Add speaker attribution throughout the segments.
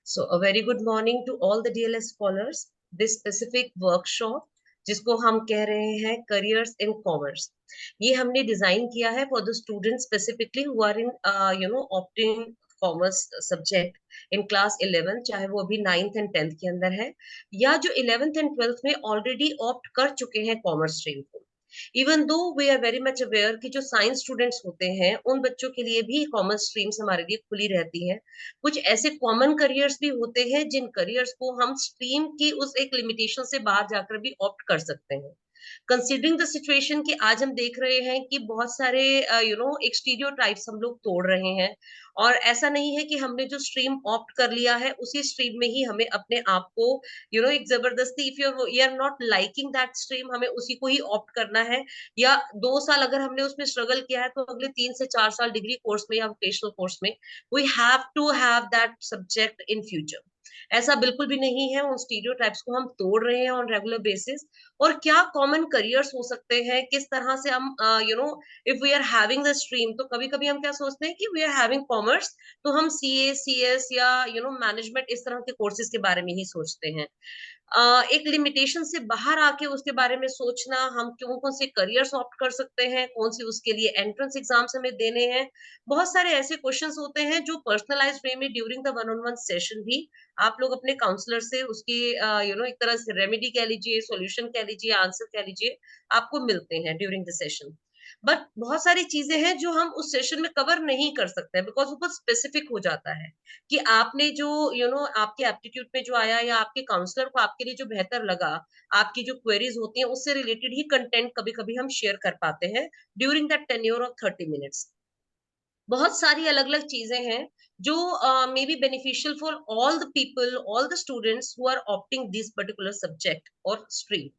Speaker 1: So a very good morning to all the DLS scholars. This specific workshop जिसको हम कह रहे हैं careers in commerce, ये हमने डिजाइन किया है for the students specifically who are in opting commerce subject in class 11, चाहे वो अभी 9th एंड 10th के अंदर है या जो 11th एंड 12th में ऑलरेडी ऑप्ट कर चुके हैं कॉमर्स स्ट्रीम को। Even though we are very much aware कि जो साइंस स्टूडेंट्स होते हैं उन बच्चों के लिए भी कॉमर्स स्ट्रीम्स हमारे लिए खुली रहती है। कुछ ऐसे कॉमन करियर्स भी होते हैं जिन करियर्स को हम स्ट्रीम की उस एक लिमिटेशन से बाहर जाकर भी ऑप्ट कर सकते हैं। कंसिडरिंग द सिचुएशन कि आज हम देख रहे हैं कि बहुत सारे एक स्टीरियोटाइप्स हम लोग तोड़ रहे हैं, और ऐसा नहीं है कि हमने जो स्ट्रीम ऑप्ट कर लिया है उसी स्ट्रीम में ही हमें अपने आप को एक जबरदस्ती if you are not liking that stream हमें उसी को ही ऑप्ट करना है, या 2 साल अगर हमने उसमें स्ट्रगल किया है तो अगले 3 से 4 साल डिग्री कोर्स में या वोकेशनल कोर्स में we have to have that subject in future. ऐसा बिल्कुल भी नहीं है, उन स्टीरियोटाइप्स को हम तोड़ रहे हैं ऑन रेगुलर बेसिस। और क्या कॉमन करियर्स हो सकते हैं, किस तरह से हम if we are having the stream, तो कभी कभी हम क्या सोचते हैं कि वी आर हैविंग कॉमर्स तो हम सीए सीएस या मैनेजमेंट इस तरह के कोर्सेज के बारे में ही सोचते हैं। एक लिमिटेशन से बाहर आके उसके बारे में सोचना, हम कौन कौन से करियर्स ऑप्ट कर सकते हैं, कौन सी उसके लिए एंट्रेंस एग्जाम्स हमें देने हैं। बहुत सारे ऐसे क्वेश्चंस होते हैं जो पर्सनलाइज्ड वे में during the one on one session भी आप लोग अपने काउंसलर से उसकी एक तरह से रेमेडी कह लीजिए, सॉल्यूशन कह लीजिए, आंसर कह लीजिए, आपको मिलते हैं ड्यूरिंग द सेशन। बट बहुत सारी चीजें हैं जो हम उस सेशन में कवर नहीं कर सकते हैं बिकॉज वो बहुत स्पेसिफिक हो जाता है कि आपने जो आपके एप्टीट्यूड में जो आया या आपके काउंसलर को आपके लिए जो बेहतर लगा, आपकी जो क्वेरीज होती हैं उससे रिलेटेड ही कंटेंट कभी कभी हम शेयर कर पाते हैं during that tenure of 30 minutes. बहुत सारी अलग अलग चीजें हैं जो may be beneficial for all the people, all the students who are opting this particular subject और स्ट्रीम।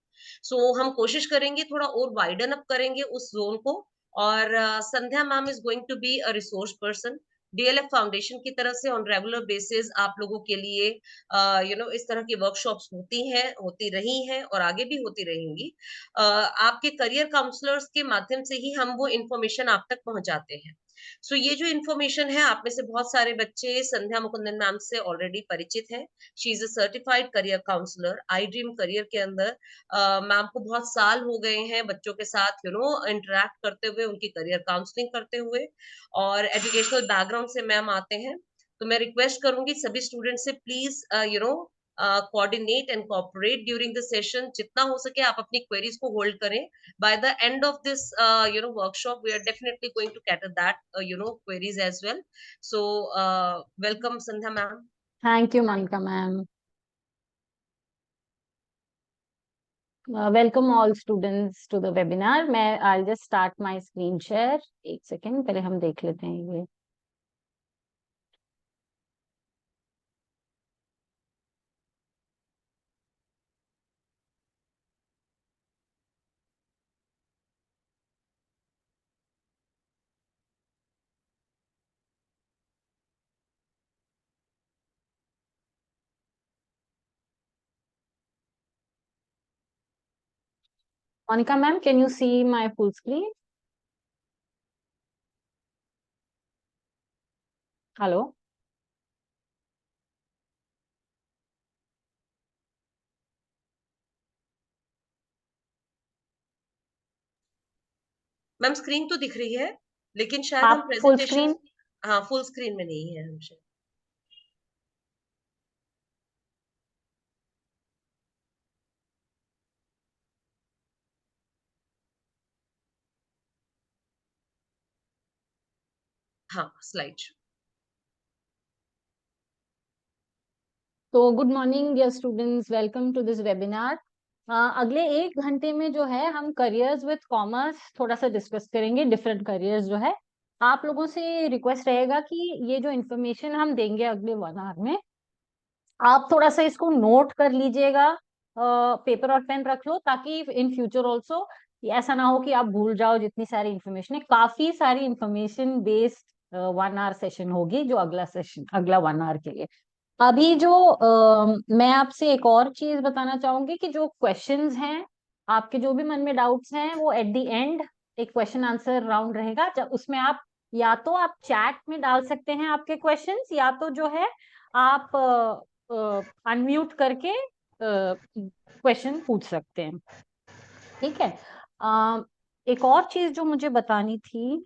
Speaker 1: सो हम कोशिश करेंगे थोड़ा और वाइडन अप करेंगे उस जोन को। और Sandhya ma'am is going to be a resource person DLF foundation की तरफ से। ऑन रेगुलर बेसिस आप लोगों के लिए इस तरह की वर्कशॉप्स होती हैं, होती रही हैं और आगे भी होती रहेंगी। आपके करियर काउंसलर्स के माध्यम से ही हम वो इंफॉर्मेशन आप तक पहुंचाते हैं। सो ये जो इन्फॉर्मेशन है, आप में से बहुत सारे बच्चे संध्या मुकुंदन मैम से ऑलरेडी परिचित है। She is a certified career counsellor. I dream career के अंदर मैम को बहुत साल हो गए हैं बच्चों के साथ इंटरेक्ट करते हुए, उनकी करियर काउंसलिंग करते हुए, और एजुकेशनल बैकग्राउंड से मैम आते हैं। तो मैं रिक्वेस्ट करूंगी सभी स्टूडेंट से, please coordinate and cooperate during the session. जितना हो सके आप अपनी क्वेरीज को होल्ड करें। By the end of this workshop we are definitely going to cater that queries as well. So welcome Sandhya ma'am.
Speaker 2: Thank you, Monica ma'am. Welcome all students to the webinar. I'll just start my screen share. एक second, पहले हम देख लेते हैं ये। Monica ma'am, can you see my full screen? Hello?
Speaker 1: Ma'am screen तो दिख रही है लेकिन शायद हम
Speaker 2: आप फुल
Speaker 1: प्रेजेंटेशन,
Speaker 2: स्क्रीन?
Speaker 1: हाँ फुल स्क्रीन में नहीं है हमसे। हाँ स्लाइड।
Speaker 2: तो good morning dear students, welcome to this webinar. अगले 1 घंटे में जो है हम करियर्स विद कॉमर्स थोड़ा सा डिस्कस करेंगे, डिफरेंट करियर्स जो है। आप लोगों से रिक्वेस्ट रहेगा कि ये जो इन्फॉर्मेशन हम देंगे अगले 1 आवर में, आप थोड़ा सा इसको नोट कर लीजिएगा, पेपर और पेन रख लो, ताकि इन फ्यूचर ऑल्सो ऐसा ना हो कि आप भूल जाओ जितनी सारी इन्फॉर्मेशन है। काफी सारी इन्फॉर्मेशन बेस्ड 1 आवर सेशन होगी जो अगला 1 आवर के लिए। अभी जो मैं आपसे एक और चीज बताना चाहूंगी कि जो क्वेश्चंस हैं, आपके जो भी मन में डाउट्स हैं, वो एट द एंड एक क्वेश्चन आंसर राउंड रहेगा, जब उसमें आप या तो आप चैट में डाल सकते हैं आपके क्वेश्चंस, या तो जो है आप अनम्यूट करके क्वेश्चन पूछ सकते हैं, ठीक है। एक और चीज जो मुझे बतानी थी,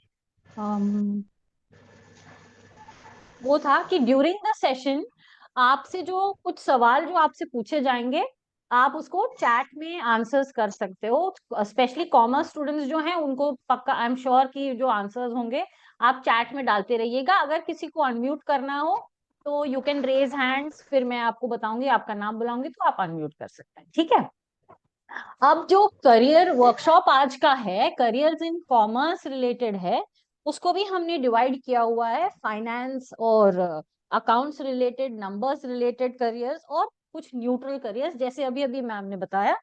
Speaker 2: वो था कि ड्यूरिंग द सेशन आपसे जो कुछ सवाल जो आपसे पूछे जाएंगे, आप उसको चैट में आंसर्स कर सकते हो। स्पेशली कॉमर्स स्टूडेंट्स जो हैं उनको पक्का आई एम श्योर कि जो आंसर्स होंगे आप चैट में डालते रहिएगा। अगर किसी को अनम्यूट करना हो तो यू कैन रेज हैंड्स, फिर मैं आपको बताऊंगी, आपका नाम बुलाऊंगी तो आप अनम्यूट कर सकते हैं, ठीक है। अब जो करियर वर्कशॉप आज का है, करियर्स इन कॉमर्स रिलेटेड है, उसको भी हमने डिवाइड किया हुआ है फाइनेंस और accounts related, numbers related careers और कुछ न्यूट्रल करियर्स, जैसे अभी अभी मैम ने बताया।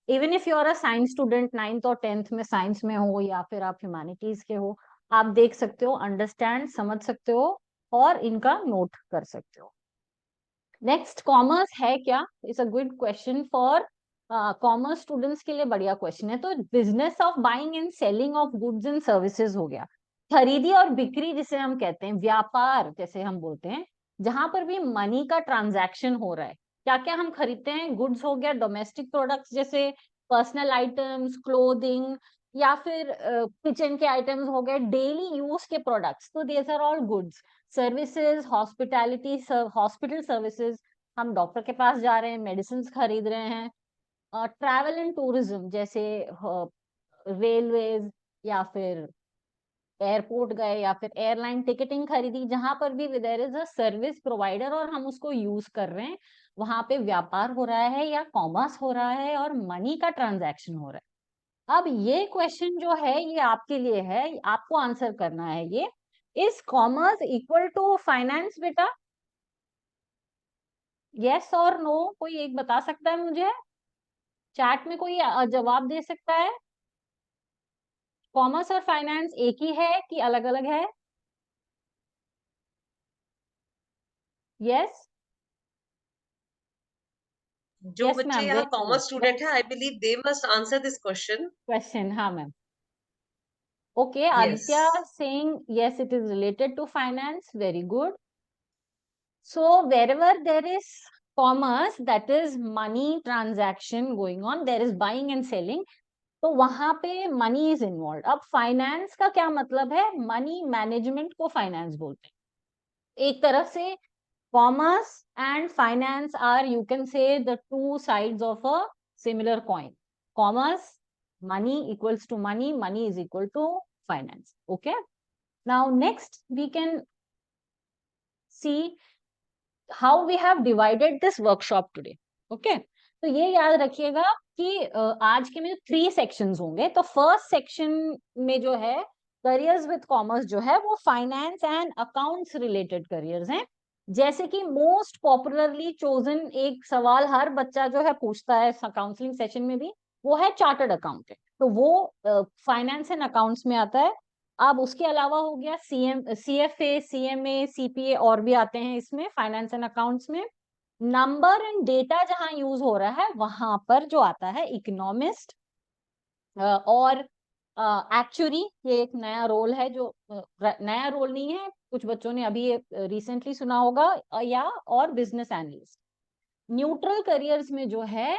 Speaker 2: Even if you are a science student, 9th और 10th में साइंस में हो या फिर आप ह्यूमैनिटीज के हो, आप देख सकते हो, अंडरस्टैंड समझ सकते हो और इनका नोट कर सकते हो। नेक्स्ट, कॉमर्स है क्या? It's a good question for commerce students के लिए, बढ़िया क्वेश्चन है। तो business of buying and selling of goods and services हो गया, खरीदी और बिक्री जिसे हम कहते हैं, व्यापार जैसे हम बोलते हैं, जहां पर भी मनी का ट्रांजैक्शन हो रहा है। क्या क्या हम खरीदते हैं? गुड्स हो गया, डोमेस्टिक प्रोडक्ट्स जैसे पर्सनल आइटम्स, क्लोथिंग, या फिर किचन के आइटम्स हो गए, डेली यूज के प्रोडक्ट्स, तो there are all goods. Services, hospitality, hospital services, हम डॉक्टर के पास जा रहे हैं, मेडिसिन खरीद रहे हैं। ट्रैवल एंड टूरिज्म जैसे रेलवेज या फिर एयरपोर्ट गए या फिर एयरलाइन टिकटिंग खरीदी, जहां पर भी there is a service provider और हम उसको यूज कर रहे हैं, वहां पे व्यापार हो रहा है या कॉमर्स हो रहा है और मनी का ट्रांजैक्शन हो रहा है। अब ये क्वेश्चन जो है ये आपके लिए है, आपको आंसर करना है ये, is commerce equal to finance बेटा? यस और नो, कोई एक बता सकता है मुझे? चैट में कोई जवाब दे सकता है? कॉमर्स और फाइनेंस एक ही है कि अलग अलग है? यस,
Speaker 1: जो
Speaker 2: यस
Speaker 1: बच्चे
Speaker 2: मैम,
Speaker 1: यहाँ
Speaker 2: वेरी गुड।
Speaker 1: कॉमर्स स्टूडेंट है, I believe they must answer this question.
Speaker 2: Question, हाँ ma'am. Okay,
Speaker 1: yes.
Speaker 2: Aditya saying yes, it is related to finance, very good. So wherever there is commerce, that is money transaction going on, there is buying and selling, तो वहां पे money is involve. अब finance का क्या मतलब है? Money management को finance बोलते हैं। एक तरफ से commerce and finance are, you can say, the two sides of a similar coin. Commerce, money equals to money, money is equal to finance. Okay, now next we can see how we have divided this workshop today. Okay, तो ये याद रखिएगा कि आज के में 3 sections होंगे। तो फर्स्ट सेक्शन में जो है करियर्स विद कॉमर्स जो है वो finance and accounts related careers हैं। जैसे कि मोस्ट पॉपुलरली चोजन एक सवाल हर बच्चा जो है पूछता है काउंसलिंग सेशन में भी, वो है चार्टर्ड अकाउंटेंट, तो वो फाइनेंस एंड अकाउंट्स में आता है। अब उसके अलावा हो गया CFA, CMA, CPA और भी आते हैं इसमें, फाइनेंस एंड अकाउंट्स में। नंबर एंड डेटा जहां यूज हो रहा है वहां पर जो आता है इकोनॉमिस्ट और एक्चुअरी, ये एक नया रोल है जो नया रोल नहीं है, कुछ बच्चों ने अभी रिसेंटली सुना होगा, या और बिजनेस एनालिस्ट। न्यूट्रल करियर्स में जो है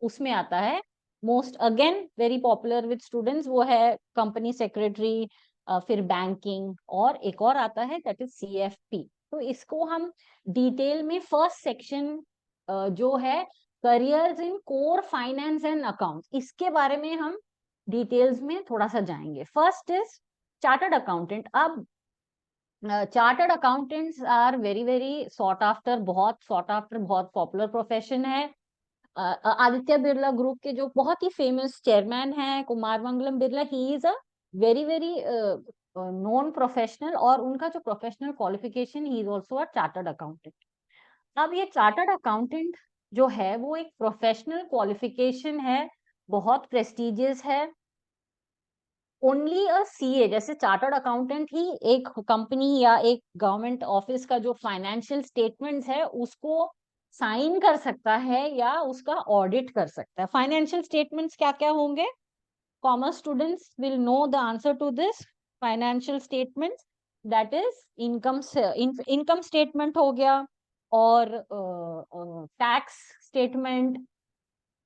Speaker 2: उसमें आता है most again very popular with students, वो है कंपनी सेक्रेटरी, फिर बैंकिंग, और एक और आता है दैट इज CFP। तो इसको हम डिटेल में फर्स्ट सेक्शन जो है careers in core finance and accounts, इसके बारे में हम डिटेल्स में थोड़ा सा जाएंगे। First is chartered accountant. अब chartered accountants are very very sought after, बहुत सॉट आफ्टर, बहुत पॉपुलर प्रोफेशन है। आदित्य बिरला ग्रुप के जो बहुत ही फेमस चेयरमैन हैं Kumar Mangalam Birla, he is a very very known professional, और उनका जो professional qualification, he is also a chartered accountant. अब ये चार्टर्ड अकाउंटेंट जो है वो एक प्रोफेशनल क्वालिफिकेशन है, बहुत प्रेस्टिजियस है। ओनली अ CA, जैसे चार्टर्ड अकाउंटेंट ही एक कंपनी या एक गवर्नमेंट ऑफिस का जो फाइनेंशियल स्टेटमेंट्स है उसको साइन कर सकता है या उसका ऑडिट कर सकता है। फाइनेंशियल स्टेटमेंट्स क्या क्या होंगे? Commerce students will know the answer to this. Financial statements that is income statement हो गया, और टैक्स स्टेटमेंट,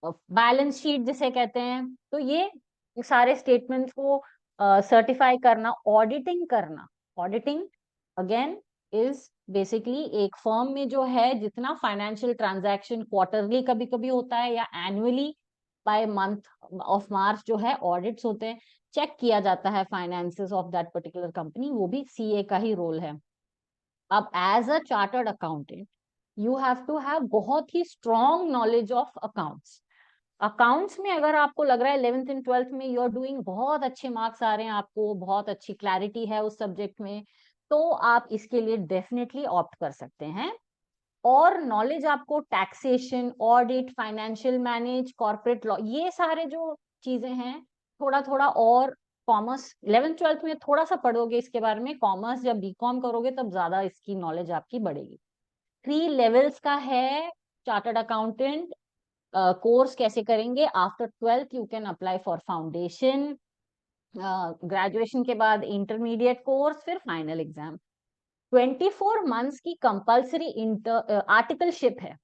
Speaker 2: बैलेंस शीट जिसे कहते हैं, तो ये सारे स्टेटमेंट्स को सर्टिफाई करना, ऑडिटिंग करना। ऑडिटिंग अगेन इज बेसिकली एक फर्म में जो है जितना फाइनेंशियल ट्रांजैक्शन क्वार्टरली कभी कभी होता है या annually by month of March जो है ऑडिट्स होते हैं, चेक किया जाता है finances of that particular company, वो भी सीए का ही रोल है। अब as a chartered accountant you have to have बहुत ही strong knowledge of accounts. Accounts में अगर आपको लग रहा है 11th एंड 12th में यू आर डूइंग, बहुत अच्छे मार्क्स आ रहे हैं, आपको बहुत अच्छी क्लैरिटी है उस सब्जेक्ट में, तो आप इसके लिए डेफिनेटली ऑप्ट कर सकते हैं। और नॉलेज आपको taxation, audit, financial manage, corporate law, ये सारे जो चीजें हैं थोड़ा थोड़ा, और कॉमर्स 11th 12th में थोड़ा सा पढ़ोगे इसके बारे में, कॉमर्स जब बीकॉम करोगे तब ज्यादा इसकी नॉलेज आपकी बढ़ेगी। 3 लेवल्स का है चार्टर्ड अकाउंटेंट कोर्स। कैसे करेंगे? After 12th you can apply for foundation, graduation के बाद इंटरमीडिएट कोर्स, फिर फाइनल एग्जाम। 24 मंथ्स की कंपल्सरी आर्टिकलशिप है।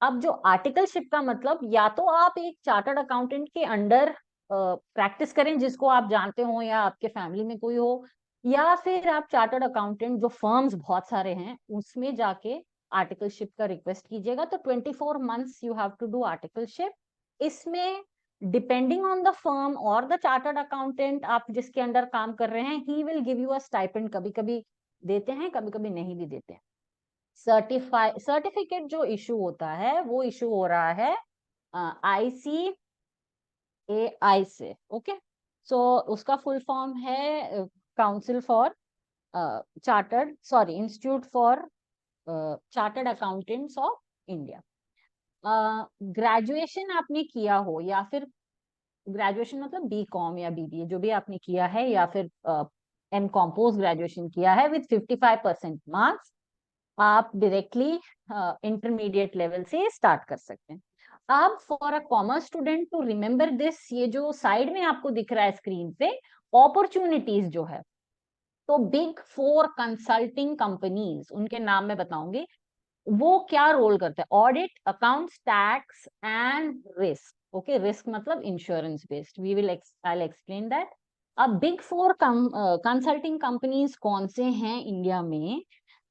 Speaker 2: अब जो आर्टिकलशिप का मतलब, या तो आप एक चार्टर्ड अकाउंटेंट के अंडर प्रैक्टिस करें जिसको आप जानते हो या आपके फैमिली में कोई हो, या फिर आप चार्टर्ड अकाउंटेंट जो फर्म्स बहुत सारे हैं उसमें जाके आर्टिकलशिप का रिक्वेस्ट कीजिएगा। तो 24 months you have to do articleship. इसमें डिपेंडिंग ऑन द फर्म और द चार्टर्ड अकाउंटेंट आप जिसके अंडर काम कर रहे हैं, he will give you a stipend. कभी कभी देते हैं, कभी कभी नहीं भी देते हैं। सर्टिफिकेट जो इशू होता है वो इशू हो रहा है ICAI से। ओके, सो उसका फुल फॉर्म है council for institute for chartered accountants of India. Graduation आपने किया हो, या फिर ग्रेजुएशन मतलब बीकॉम या बीबीए जो भी आपने किया है, या फिर M.Com पोस्ट ग्रेजुएशन किया है विद 55% मार्क्स, आप डायरेक्टली इंटरमीडिएट लेवल से स्टार्ट कर सकते हैं। अब for a commerce student to remember this, ये जो साइड में आपको दिख रहा है स्क्रीन पे, अपॉर्चुनिटीज जो है, तो बिग 4 कंसल्टिंग कंपनीज, उनके नाम मैं बताऊंगी, वो क्या रोल करते हैं? Audit, accounts, tax and risk. Okay, risk मतलब insurance based, we will I explain that. अब बिग 4 कंसल्टिंग कंपनीज कौन से हैं इंडिया में?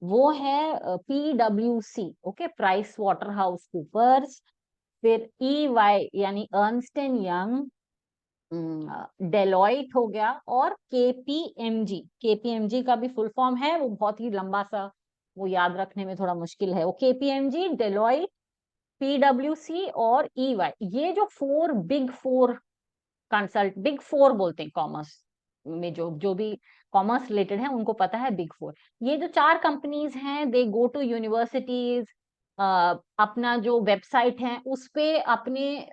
Speaker 2: वो है PwC, okay, price water house Coopers, फिर EY यानी अर्नस्ट एंड यंग, डेलॉइट हो गया, और KPMG का भी फुल फॉर्म है, वो बहुत ही लंबा सा, वो याद रखने में थोड़ा मुश्किल है। वो KPMG, डेलॉइट, PwC और EY, ये जो बिग फोर बोलते हैं कॉमर्स में, जो जो भी कॉमर्स रिलेटेड है उनको पता है बिग 4। ये जो 4 कंपनीज हैं, दे गो टू यूनिवर्सिटीज, अपना जो वेबसाइट है उस पे अपने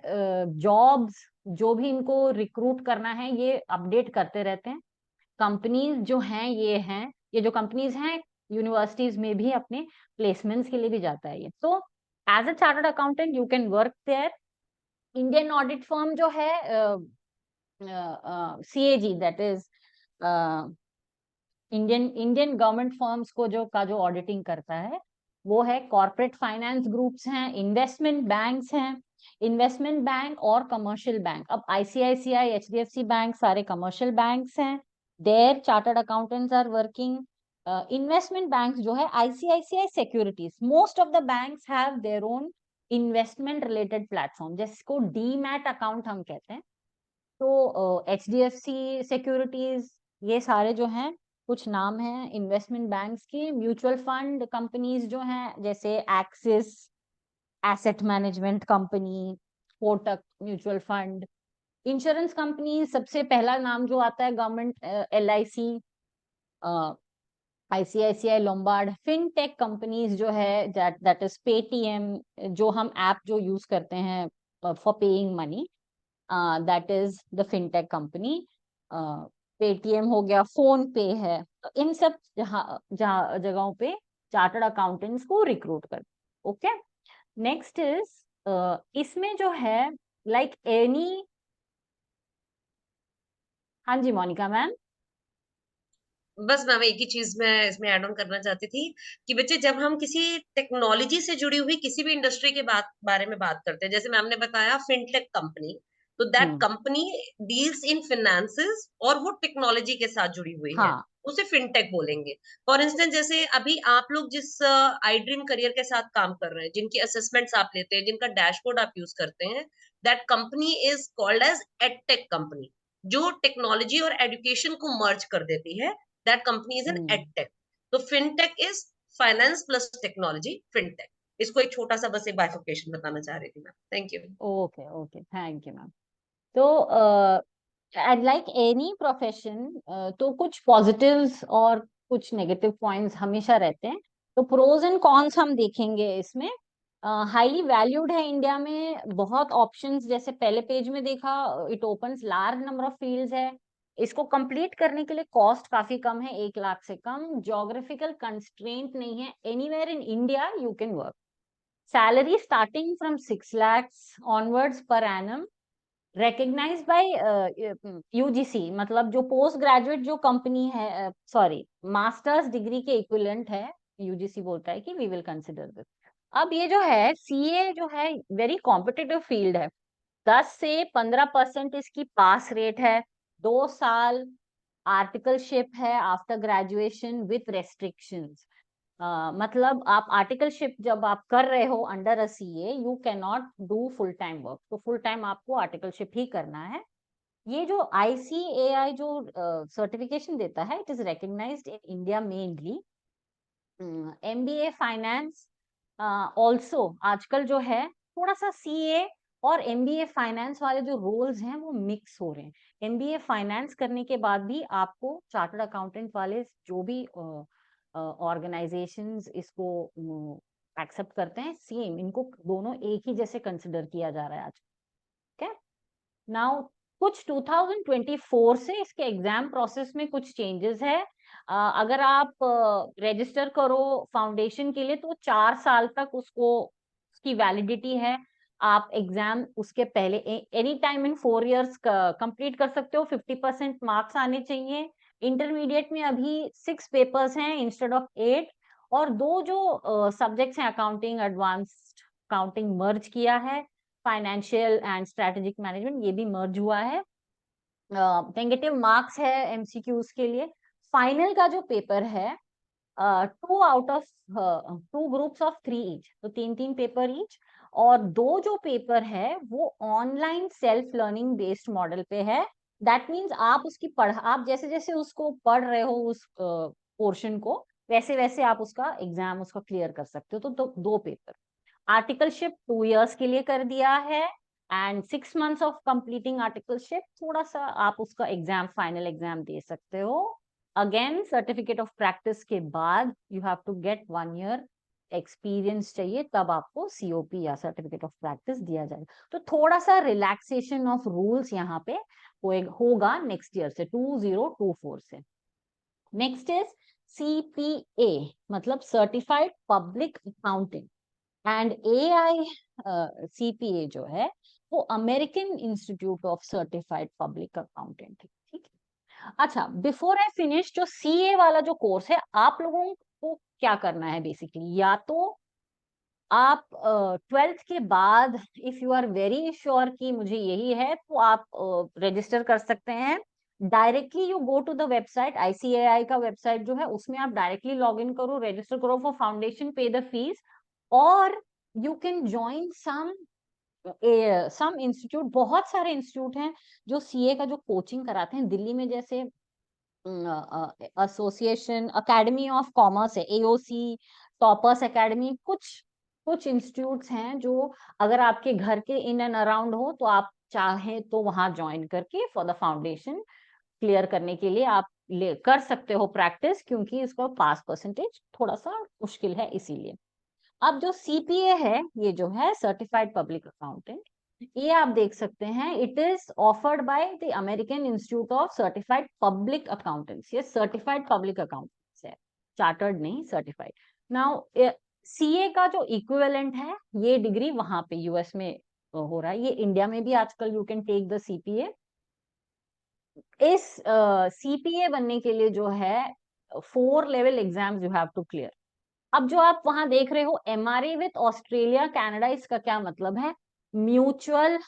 Speaker 2: जॉब्स, जो भी इनको रिक्रूट करना है, ये अपडेट करते रहते हैं। कंपनीज जो हैं ये जो कंपनीज हैं, यूनिवर्सिटीज में भी अपने प्लेसमेंट्स के लिए भी जाता है ये। तो as a chartered accountant you can work there. Indian audit firm जो है CAG, that is Indian government firms को जो ऑडिटिंग करता है वो है। कॉर्पोरेट फाइनेंस ग्रुप्स हैं, इन्वेस्टमेंट बैंक्स हैं, इन्वेस्टमेंट बैंक और कमर्शियल बैंक। अब ICICI, HDFC बैंक सारे कमर्शियल बैंक्स हैं, there chartered accountants are working. Investment banks जो है ICICI securities, most of the banks have their own investment related platform, जिसको demat account हम कहते हैं। तो HDFC सिक्योरिटीज, ये सारे जो हैं कुछ नाम हैं इन्वेस्टमेंट बैंक्स की। म्यूचुअल फंड कंपनीज जो हैं जैसे axis asset management company, Kotak mutual fund. Insurance company, सबसे पहला नाम जो आता है government LIC, ICICI Lombard. Fintech companies जो है दैट इज पेटीएम, जो हम ऐप जो यूज करते हैं for paying money, that is the fintech company. Paytm हो गया, फोन पे है। तो इन सब जगहों पे चार्टर्ड अकाउंटेंट्स को रिक्रूट कर। ओके, नेक्स्ट इज इसमें जो है लाइक एनी, हाँ जी मोनिका मैम।
Speaker 1: बस मैम एक ही चीज मैं इसमें ऐड ऑन करना चाहती थी कि बच्चे जब हम किसी टेक्नोलॉजी से जुड़ी हुई किसी भी इंडस्ट्री के बारे में बात करते हैं, जैसे मैम ने बताया फिनटेक कंपनी, तो that
Speaker 2: hmm.
Speaker 1: Company deals in finances और वो टेक्नोलॉजी के साथ जुड़ी हुई है,
Speaker 2: हाँ।
Speaker 1: उसे फिनटेक बोलेंगे। फॉर इंस्टेंस जैसे अभी आप लोग जिस आई ड्रीम करियर के साथ काम कर रहे हैं, जिनकी असेसमेंट्स आप लेते हैं, जिनका डैशबोर्ड आप यूज करते हैं, that company is called as edtech company, जो टेक्नोलॉजी और एजुकेशन को मर्ज कर देती है। That company is an
Speaker 2: hmm.
Speaker 1: edtech. तो fintech is finance plus technology, fintech. इसको एक छोटा सा बस एक बाइफर्केशन बताना चाह रही थी मैं। Thank you.
Speaker 2: Okay okay, thank you ma'am. तो एंड लाइक एनी प्रोफेशन, तो कुछ पॉजिटिव्स और कुछ नेगेटिव पॉइंट्स हमेशा रहते हैं। तो प्रोज एंड कॉन्स हम देखेंगे इसमें। हाईली वैल्यूड है इंडिया में, बहुत ऑप्शंस, जैसे पहले पेज में देखा, it opens large number of fields है। इसको कंप्लीट करने के लिए कॉस्ट काफी कम है, 1 लाख से कम। ज्योग्राफिकल कंस्ट्रेंट नहीं है, anywhere in India you can work. Salary starting from 6 lakhs onwards per annum. recognized by UGC, मतलब जो पोस्ट ग्रेजुएट जो कंपनी है, सॉरी, मास्टर्स डिग्री के इक्विवेलेंट है, यूजीसी बोलता है कि वी विल कंसिडर दिस। अब ये जो है सीए जो है वेरी कॉम्पिटिटिव फील्ड है। 10 से 15% इसकी पास रेट है। 2 साल आर्टिकलशिप है आफ्टर ग्रेजुएशन विथ रेस्ट्रिक्शंस। मतलब आप आर्टिकलशिप जब आप कर रहे हो under a CA, you can not do full time work, तो फुल टाइम आपको आर्टिकलशिप ही करना है। ये जो आईसीएआई जो सर्टिफिकेशन देता है, it is recognised in India mainly. MBA finance also आजकल जो है थोड़ा सा सीए और एमबीए फाइनेंस वाले जो रोल्स हैं वो मिक्स हो रहे हैं। एमबीए फाइनेंस करने के बाद भी आपको चार्टर्ड अकाउंटेंट वाले जो भी ऑर्गेनाइजेशंस इसको एक्सेप्ट करते हैं, सेम इनको दोनों एक ही जैसे कंसिडर किया जा रहा है आज। ठीक है। नाउ कुछ 2024 से इसके एग्जाम प्रोसेस में कुछ चेंजेस है। अगर आप रजिस्टर करो फाउंडेशन के लिए तो 4 साल तक उसको उसकी वैलिडिटी है। आप एग्जाम उसके पहले any time in 4 years complete कर सकते हो। 50% मार्क्स आने चाहिए। इंटरमीडिएट में अभी 6 पेपर्स हैं इंस्टेड ऑफ 8। और दो जो सब्जेक्ट्स हैं, अकाउंटिंग, एडवांस्ड अकाउंटिंग मर्ज किया है। फाइनेंशियल एंड स्ट्रेटेजिक मैनेजमेंट ये भी मर्ज हुआ है। नेगेटिव मार्क्स है एमसीक्यूज के लिए। फाइनल का जो पेपर है, 2 ग्रुप्स ऑफ 3 ईच, तो 3-3 पेपर ईच। और दो जो पेपर है वो online self learning based model पे है। दैट मीन्स आप उसकी आप जैसे जैसे उसको पढ़ रहे हो उस पोर्शन को, वैसे वैसे आप उसका एग्जाम उसका क्लियर कर सकते हो। तो 2 पेपर। आर्टिकलशिप 2 years के लिए कर दिया है। And 6 months of completing articleship, थोड़ा सा आप उसका एग्जाम, फाइनल एग्जाम दे सकते हो। अगेन सर्टिफिकेट ऑफ प्रैक्टिस के बाद you have to get 1 year experience चाहिए, तब आपको सीओपी या सर्टिफिकेट ऑफ प्रैक्टिस दिया जाएगा। तो थोड़ा सा रिलैक्सेशन ऑफ रूल्स यहाँ पे होगा नेक्स्ट ईयर से, 2024 से। नेक्स्ट इज सीपीए, मतलब certified public accountant. And AI CPA जो है वो American institute of certified public accountant है। ठीक है। अच्छा, बिफोर आई फिनिश, जो सीए वाला जो कोर्स है, आप लोगों को क्या करना है बेसिकली, या तो आप 12th के बाद if you are very sure कि मुझे यही है, तो आप रजिस्टर कर सकते हैं। Directly you go to the website, ICAI का वेबसाइट जो है उसमें आप डायरेक्टली लॉग इन करो, रजिस्टर करो for foundation, pay the fees. और you can join some institute, बहुत सारे इंस्टीट्यूट हैं जो सीए का जो कोचिंग कराते हैं दिल्ली में, जैसे एसोसिएशन अकेडमी ऑफ कॉमर्स है, एओसी, टॉपर्स एकेडमी, कुछ कुछ इंस्टीट्यूट्स हैं जो अगर आपके घर के इन एंड अराउंड हो तो आप चाहें तो वहां ज्वाइन करके फॉर द फाउंडेशन क्लियर करने के लिए आप कर सकते हो प्रैक्टिस, क्योंकि इसका पास परसेंटेज थोड़ा सा मुश्किल है इसीलिए। अब जो सीपीए है, ये जो है सर्टिफाइड पब्लिक अकाउंटेंट, ये आप देख सकते हैं, it is offered by the American institute of certified public accountants. ये सर्टिफाइड पब्लिक अकाउंटेंट्स है, चार्टर्ड नहीं, सर्टिफाइड। नाउ सीए का जो इक्विवेलेंट है, ये डिग्री वहां पे यूएस में हो रहा है, ये इंडिया में भी आजकल you can take the CPA. इस सीपीए बनने के लिए जो है 4 level exams you have to clear. अब जो आप वहां देख रहे हो MRA विथ ऑस्ट्रेलिया कनाडा, इसका क्या मतलब है? म्यूचुअल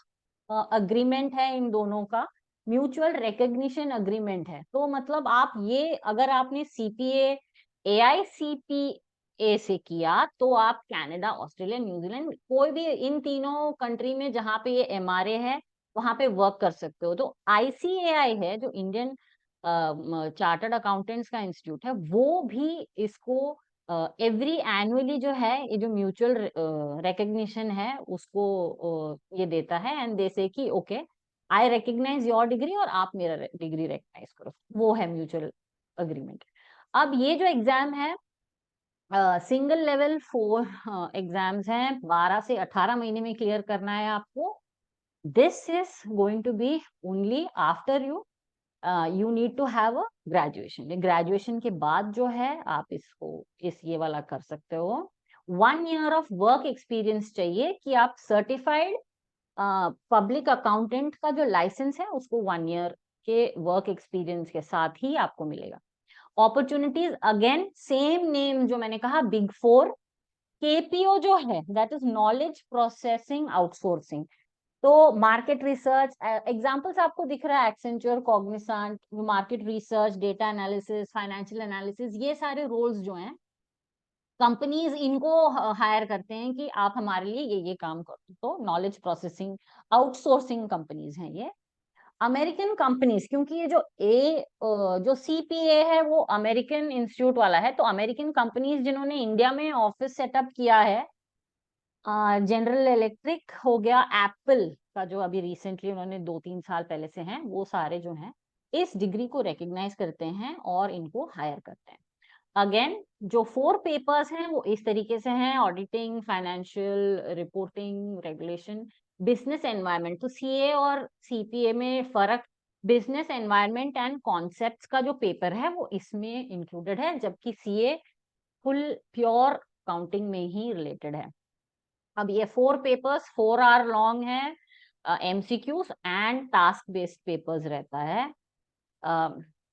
Speaker 2: अग्रीमेंट है इन दोनों का, म्यूचुअल रिकग्निशन अग्रीमेंट है। तो मतलब आप ये अगर आपने CPA AICPA से किया तो आप कनाडा, ऑस्ट्रेलिया, न्यूजीलैंड, कोई भी इन तीनों कंट्री में जहां पे ये MRA है वहां पे वर्क कर सकते हो। तो ICAI है जो इंडियन चार्टर्ड अकाउंटेंट्स का इंस्टीट्यूट है, वो भी इसको एवरी एनुअली जो है ये जो म्यूचुअल रिकग्निशन है उसको ये देता है, एंड दे से कि okay I recognise your degree और आप मेरा डिग्री रिकग्नाइज करो, वो है म्यूचुअल अग्रीमेंट। अब ये जो एग्जाम है सिंगल लेवल 4 एग्जाम्स हैं, 12 से 18 महीने में क्लियर करना है आपको। This is going to be only after you need to have a graduation. Graduation के बाद जो है आप इसको ये वाला कर सकते हो। 1 ईयर ऑफ वर्क एक्सपीरियंस चाहिए कि आप सर्टिफाइड पब्लिक अकाउंटेंट का जो लाइसेंस है उसको 1 ईयर के वर्क एक्सपीरियंस के साथ ही आपको मिलेगा। अपॉर्चुनिटीज अगेन सेम नेम जो मैंने कहा, बिग 4। KPO जो है that is knowledge processing outsourcing. तो मार्केट रिसर्च एग्जांपल्स आपको दिख रहा है, Accenture, cognisant, market research, data analysis, financial analysis, ये सारे रोल्स जो हैं कंपनीज इनको हायर करते हैं कि आप हमारे लिए ये काम करो। तो नॉलेज प्रोसेसिंग आउटसोर्सिंग कंपनीज हैं ये। अमेरिकन कंपनीज, क्योंकि ये जो CPA है वो अमेरिकन इंस्टीट्यूट वाला है, तो अमेरिकन कंपनीज जिन्होंने इंडिया में ऑफिस सेटअप किया है, जनरल इलेक्ट्रिक हो गया, एप्पल का जो अभी रिसेंटली उन्होंने 2-3 साल पहले से हैं, वो सारे जो हैं इस डिग्री को रिकग्नाइज करते हैं और इनको हायर करते हैं। अगेन जो 4 पेपर्स हैं वो इस तरीके से हैं, auditing, financial reporting, regulation, business environment. तो CA और CPA में फर्क, बिजनेस एनवायरनमेंट एंड कॉन्सेप्ट्स का जो पेपर है वो इसमें इंक्लूडेड है, जबकि CA फुल प्योर काउंटिंग में ही रिलेटेड है। अब ये 4 पेपर्स 4 आवर लॉन्ग है, MCQs and task based papers रहता है।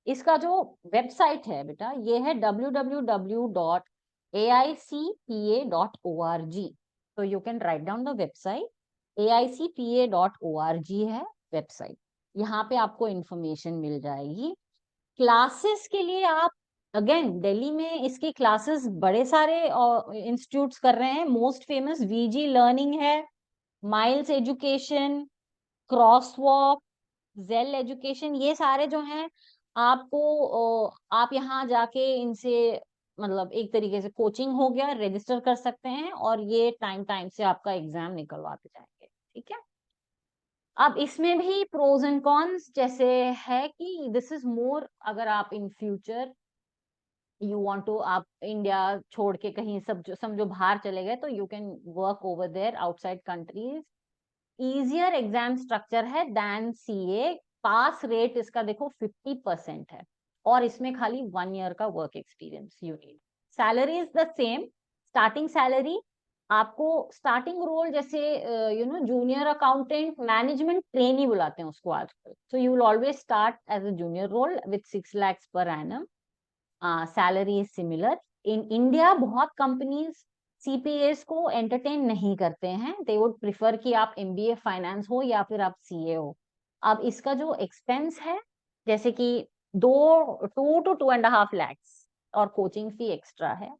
Speaker 2: इसका जो वेबसाइट है बेटा ये है www.aicpa.org। तो you can write down the website, aicpa.org है वेबसाइट। यहाँ पे आपको इंफॉर्मेशन मिल जाएगी। क्लासेस के लिए आप अगेन दिल्ली में इसकी क्लासेस बड़े सारे इंस्टीट्यूट्स कर रहे हैं। मोस्ट फेमस VG लर्निंग है, Miles education, Crosswalk, Zell education, ये सारे जो हैं आपको आप यहाँ जाके इनसे मतलब एक तरीके से कोचिंग हो गया, रजिस्टर कर सकते हैं और ये टाइम टाइम से आपका एग्जाम निकलवाते जाएंगे। ठीक है। अब इसमें भी प्रोज एंड कॉन्स जैसे है कि दिस इज मोर, अगर आप in future you want to, आप इंडिया छोड़ के कहीं सब समझो बाहर चले गए, तो you can work over there outside countries. Easier exam structure है दैन CA। पास रेट इसका देखो 50% है और इसमें खाली 1 ईयर का work experience you need. Salary is the same. Starting salary आपको स्टार्टिंग रोल जैसे जूनियर अकाउंटेंट, मैनेजमेंट ट्रेनी बुलाते हैं उसको आजकल, so you will always start as a junior role with 6 lakhs per annum। Salary is similar. In India बहुत companies CPAs को entertain नहीं करते हैं, दे वुड प्रिफर कि आप MBA फाइनेंस हो या फिर आप CA हो। अब इसका जो एक्सपेंस है जैसे कि 2 to 2.5 lakhs और कोचिंग फी एक्स्ट्रा है।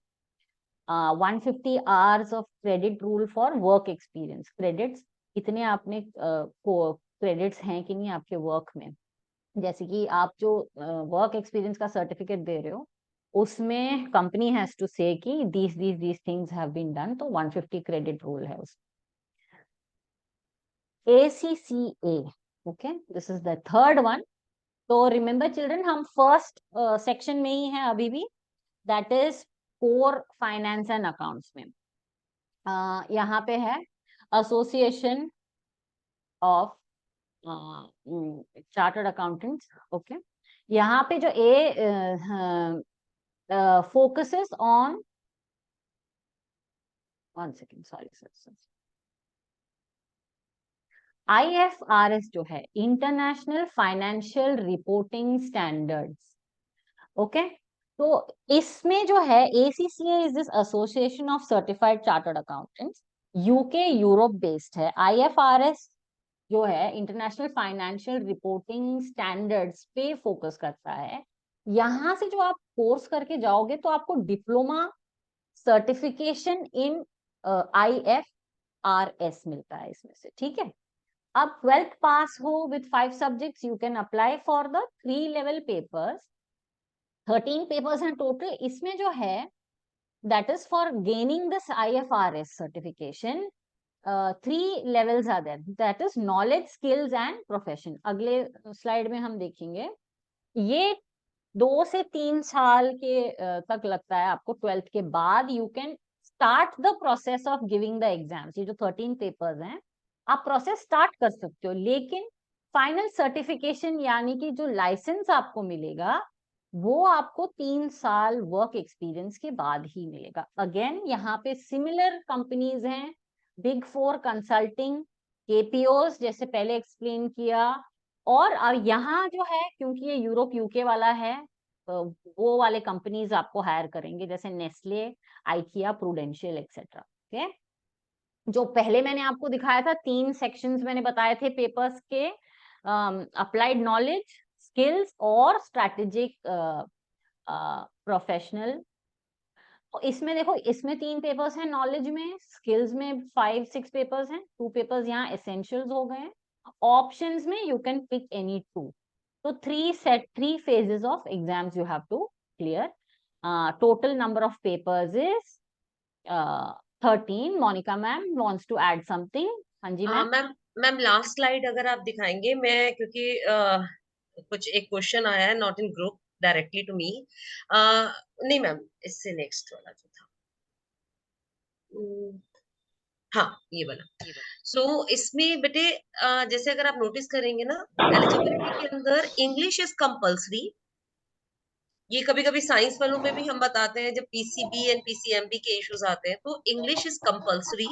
Speaker 2: 150 hours of credit rule for work experience. Credits इतने आपने क्रेडिट्स हैं कि नहीं आपके वर्क में, जैसे कि आप जो वर्क एक्सपीरियंस का सर्टिफिकेट दे रहे हो उसमें कंपनी हैज टू से कि these things have been done, तो 150 क्रेडिट रूल है उसमें। ACCA, okay, this is the third one. तो रिमेंबर चिल्ड्रन हम फर्स्ट सेक्शन में ही है अभी भी, that is core finance and accounts में। यहाँ पे है association of chartered accountants. Okay, यहाँ पे जो focuses on, one second, sorry sir, IFRS जो है international financial reporting standards. Okay, तो इसमें जो है ACCA is this association of certified chartered accountants, UK Europe based है। IFRS जो है इंटरनेशनल फाइनेंशियल रिपोर्टिंग स्टैंडर्ड्स पे फोकस करता है। यहाँ से जो आप कोर्स करके जाओगे तो आपको डिप्लोमा सर्टिफिकेशन इन IFRS मिलता है इसमें से, ठीक है। अब 12th पास हो with 5 subjects, you can apply for the 3 level papers. 13 papers हैं टोटल। इसमें जो है that is for gaining this IFRS certification, 3 levels are there, that is knowledge, skills and profession। अगले स्लाइड में हम देखेंगे। ये 2 से 3 साल के तक लगता है आपको। 12th के बाद you can start the process of giving the exams. ये जो 13 पेपर्स हैं आप प्रोसेस स्टार्ट कर सकते हो, लेकिन फाइनल सर्टिफिकेशन यानी कि जो लाइसेंस आपको मिलेगा वो आपको 3 साल वर्क एक्सपीरियंस के बाद ही मिलेगा। अगेन यहाँ पे सिमिलर कंपनीज हैं, बिग 4 कंसल्टिंग, KPOs जैसे पहले एक्सप्लेन किया। और यहाँ जो है क्योंकि ये यूरोप यूके वाला है, वो वाले कंपनीज आपको हायर करेंगे जैसे Nestle, IKEA, prudential etcetera. Okay, जो पहले मैंने आपको दिखाया था 3 सेक्शंस मैंने बताए थे पेपर्स के, अप्लाइड नॉलेज, स्किल्स और स्ट्रैटेजिक प्रोफेशनल। इसमें देखो, इसमें 3 पेपर्स हैं नॉलेज में, स्किल्स में 5-6 पेपर्स हैं, 2 पेपर्स यहाँ एसेंशियल्स हो गए हैं। ऑप्शंस में यू कैन पिक एनी 2। तो 3 phases of exams you have to clear. Total number of papers is 13. Monica ma'am wants to add something. हाँ जी मैम।
Speaker 1: मैम लास्ट स्लाइड अगर आप दिखाएंगे, मैं क्योंकि कुछ एक क्वेश्चन आया है not in group directly to me. नहीं मैम, इससे नेक्स्ट वाला जो था, हाँ ये वाला। सो इसमें बेटे जैसे अगर आप नोटिस करेंगे ना, एलिजिबिलिटी के अंदर इंग्लिश इज कंपल्सरी। ये कभी कभी साइंस वालों में भी हम बताते हैं, जब PCB एंड PCMB के इश्यूज आते हैं तो इंग्लिश इज कंपल्सरी,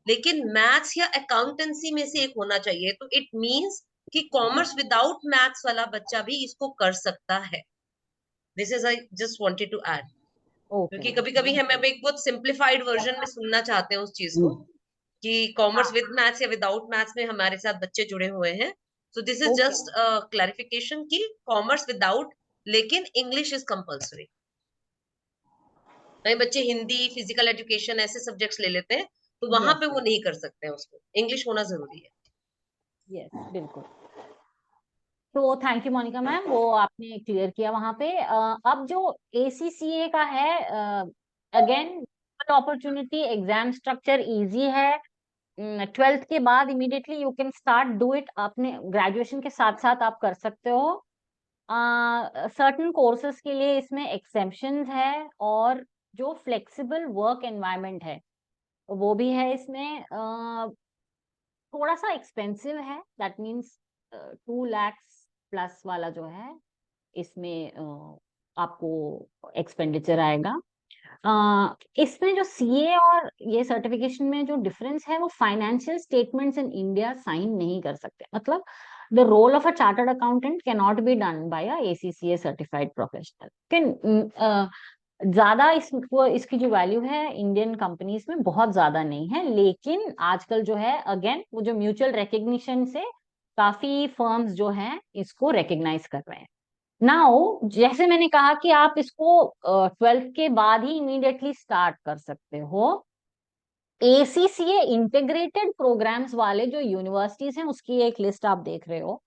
Speaker 1: लेकिन मैथ्स या अकाउंटेंसी में से एक होना चाहिए। तो इट मींस कि कॉमर्स विदाउट मैथ्स वाला बच्चा भी इसको कर सकता है। This is I just wanted to add, क्योंकि कभी कभी हम अब एक बहुत सिंप्लीफाइड वर्जन में सुनना चाहते हैं उस चीज को कि कॉमर्स विद मैथ्स या विदाउट मैथ्स में हमारे साथ बच्चे जुड़े हुए हैं। So this is just clarification कि कॉमर्स विदाउट, लेकिन इंग्लिश इज कंपल्सरी। कई बच्चे हिंदी, फिजिकल एजुकेशन ऐसे सब्जेक्ट्स ले लेते हैं, तो वहां पे वो नहीं कर सकते हैं, उसको इंग्लिश होना जरूरी है।
Speaker 2: यस बिल्कुल। तो थैंक यू मोनिका मैम, वो आपने क्लियर किया वहां पे। अब जो ACCA का है, again opportunity, exam structure easy है। 12th के बाद immediately you can start do it. आपने ग्रेजुएशन के साथ साथ आप कर सकते हो। सर्टन कोर्सेज के लिए इसमें एक्सेप्शंस है, और जो फ्लेक्सिबल वर्क एनवायरनमेंट है वो भी है इसमें। थोड़ा सा एक्सपेंसिव है, दैट मीन्स 2 लाख प्लस वाला जो है इसमें आपको एक्सपेंडिचर आएगा। इसमें जो CA और ये सर्टिफिकेशन में जो डिफरेंस है, वो financial statements in India sign नहीं कर सकते। मतलब the role of a chartered accountant can not be done by a ACCA certified professional. ज्यादा इसकी जो वैल्यू है इंडियन कंपनीज में बहुत ज्यादा नहीं है, लेकिन आजकल जो है अगेन वो जो म्यूचुअल रिकग्निशन से काफी फर्म्स जो हैं इसको रिकग्नाइज कर रहे हैं। नाउ जैसे मैंने कहा कि आप इसको 12th के बाद ही इमीडिएटली स्टार्ट कर सकते हो। ACCA इंटीग्रेटेड प्रोग्राम्स वाले जो यूनिवर्सिटीज हैं उसकी एक लिस्ट आप देख रहे हो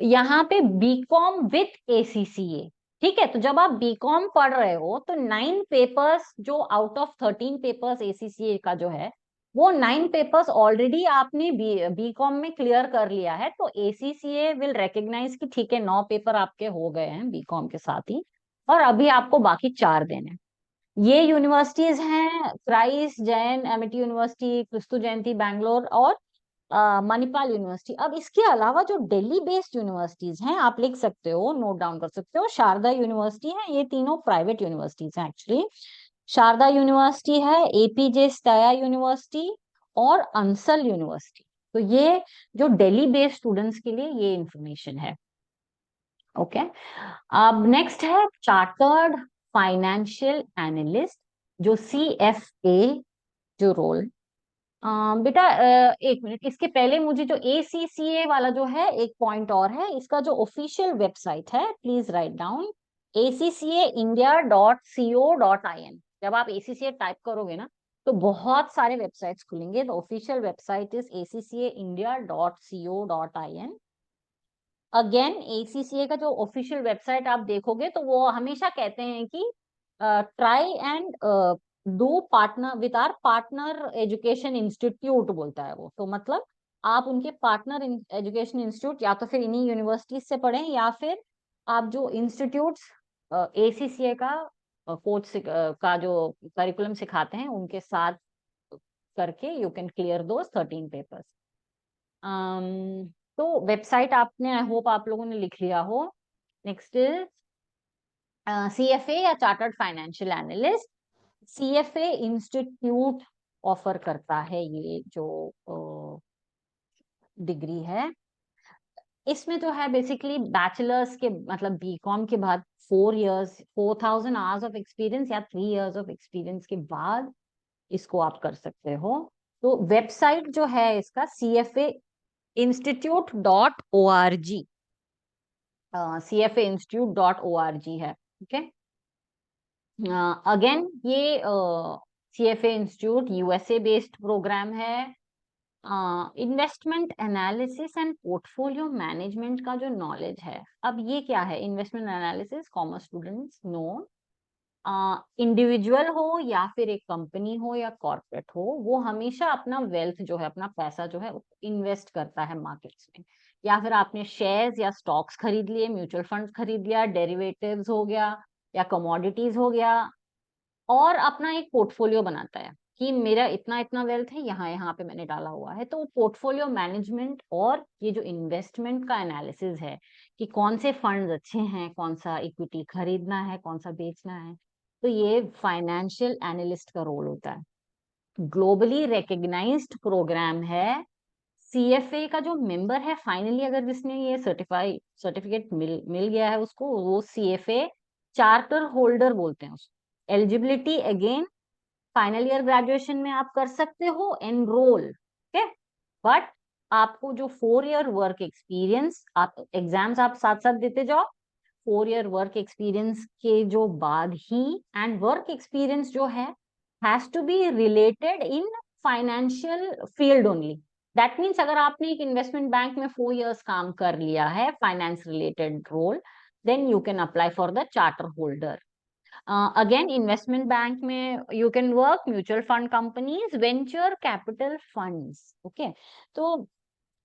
Speaker 2: यहाँ पे, BCom विथ ACCA। ठीक है, तो जब आप BCom पढ़ रहे हो तो 9 पेपर्स जो आउट ऑफ 13 पेपर्स ACCA का जो है, वो 9 पेपर्स ऑलरेडी आपने BCom में क्लियर कर लिया है, तो ACCA विल रिकग्नाइज कि ठीक है 9 पेपर आपके हो गए हैं BCom के साथ ही, और अभी आपको बाकी 4 देने। ये यूनिवर्सिटीज हैं क्राइस, जैन, एमिटी यूनिवर्सिटी, क्रिस्तु जयंती बैंगलोर और मणिपाल यूनिवर्सिटी। अब इसके अलावा जो दिल्ली बेस्ड यूनिवर्सिटीज हैं आप लिख सकते हो, नोट डाउन कर सकते हो। शारदा यूनिवर्सिटी है, ये तीनों प्राइवेट यूनिवर्सिटीज हैं एक्चुअली। शारदा यूनिवर्सिटी है, APJ स्टाया यूनिवर्सिटी और अंसल यूनिवर्सिटी। तो ये जो दिल्ली बेस्ड स्टूडेंट्स के लिए ये इंफॉर्मेशन है। ओके। अब नेक्स्ट है चार्टर्ड फाइनेंशियल एनालिस्ट, जो CFA जो रोल। बेटा एक मिनट, इसके पहले मुझे जो ACCA वाला जो है एक पॉइंट और है, इसका जो ऑफिशियल वेबसाइट है प्लीज राइट डाउन accaindia.co.in। जब आप ACCA टाइप करोगे ना तो बहुत सारे वेबसाइट्स खुलेंगे। The official website is accaindia.co.in। Again ACCA का जो ऑफिशियल वेबसाइट आप देखोगे तो वो हमेशा कहते हैं कि try and do partner with our partner education institute, बोलता है वो। तो मतलब आप उनके पार्टनर एजुकेशन इंस्टीट्यूट या तो फिर इन्हीं यूनिवर्सिटीज से पढ़ें, या फिर आप जो इंस्टीट्यूट्स ACCA का कोच का जो करिकुलम सिखाते हैं उनके साथ करके you can clear those 13 papers. तो वेबसाइट आपने, आई होप आप लोगों ने लिख लिया हो। नेक्स्ट इज CFA या chartered financial analyst. CFA institute offer करता है ये जो डिग्री है। इसमें जो है बेसिकली बैचलर्स के मतलब BCom के बाद 4 आवर्स ऑफ एक्सपीरियंस या 3 इयर्स ऑफ एक्सपीरियंस के बाद इसको आप कर सकते हो। तो वेबसाइट जो है इसका CFA institute.org, CFAinstitute.org है। ओके। अगेन ये CFA institute USA based program है। Investment analysis and portfolio management का जो नॉलेज है, अब ये क्या है? Investment analysis commerce students no, individual हो या फिर एक कंपनी हो या कॉर्पोरेट हो, वो हमेशा अपना वेल्थ जो है, अपना पैसा जो है इन्वेस्ट करता है मार्केट्स में। या फिर आपने शेयर्स या स्टॉक्स खरीद लिए, म्यूचुअल फंड खरीद लिया, डेरिवेटिव्स हो गया या कमोडिटीज हो गया, और अपना एक पोर्टफोलियो बनाता है कि मेरा इतना इतना वेल्थ है, यहाँ यहाँ पे मैंने डाला हुआ है। तो पोर्टफोलियो मैनेजमेंट और ये जो इन्वेस्टमेंट का एनालिसिस है कि कौन से फंड्स अच्छे हैं, कौन सा इक्विटी खरीदना है, कौन सा बेचना है, तो ये फाइनेंशियल एनालिस्ट का रोल होता है। ग्लोबली रिकग्नाइज्ड प्रोग्राम है। CFA का जो मेंबर है फाइनली, अगर जिसने ये सर्टिफिकेट मिल गया है उसको, वो CFA चार्टर होल्डर बोलते हैं उसको। Eligibility again final year graduation में आप कर सकते हो एनरोल, ठीक है, बट आपको जो 4 ईयर वर्क एक्सपीरियंस, आप एग्जाम्स आप साथ साथ देते जाओ, 4 ईयर वर्क एक्सपीरियंस के जो बाद ही, एंड वर्क एक्सपीरियंस जो है has to be related in financial field only. That means अगर आपने एक इन्वेस्टमेंट बैंक में 4 इयर्स काम कर लिया है, finance related role, then you can apply for the charter holder. Again investment bank में you can work mutual fund companies, venture capital funds. Okay, तो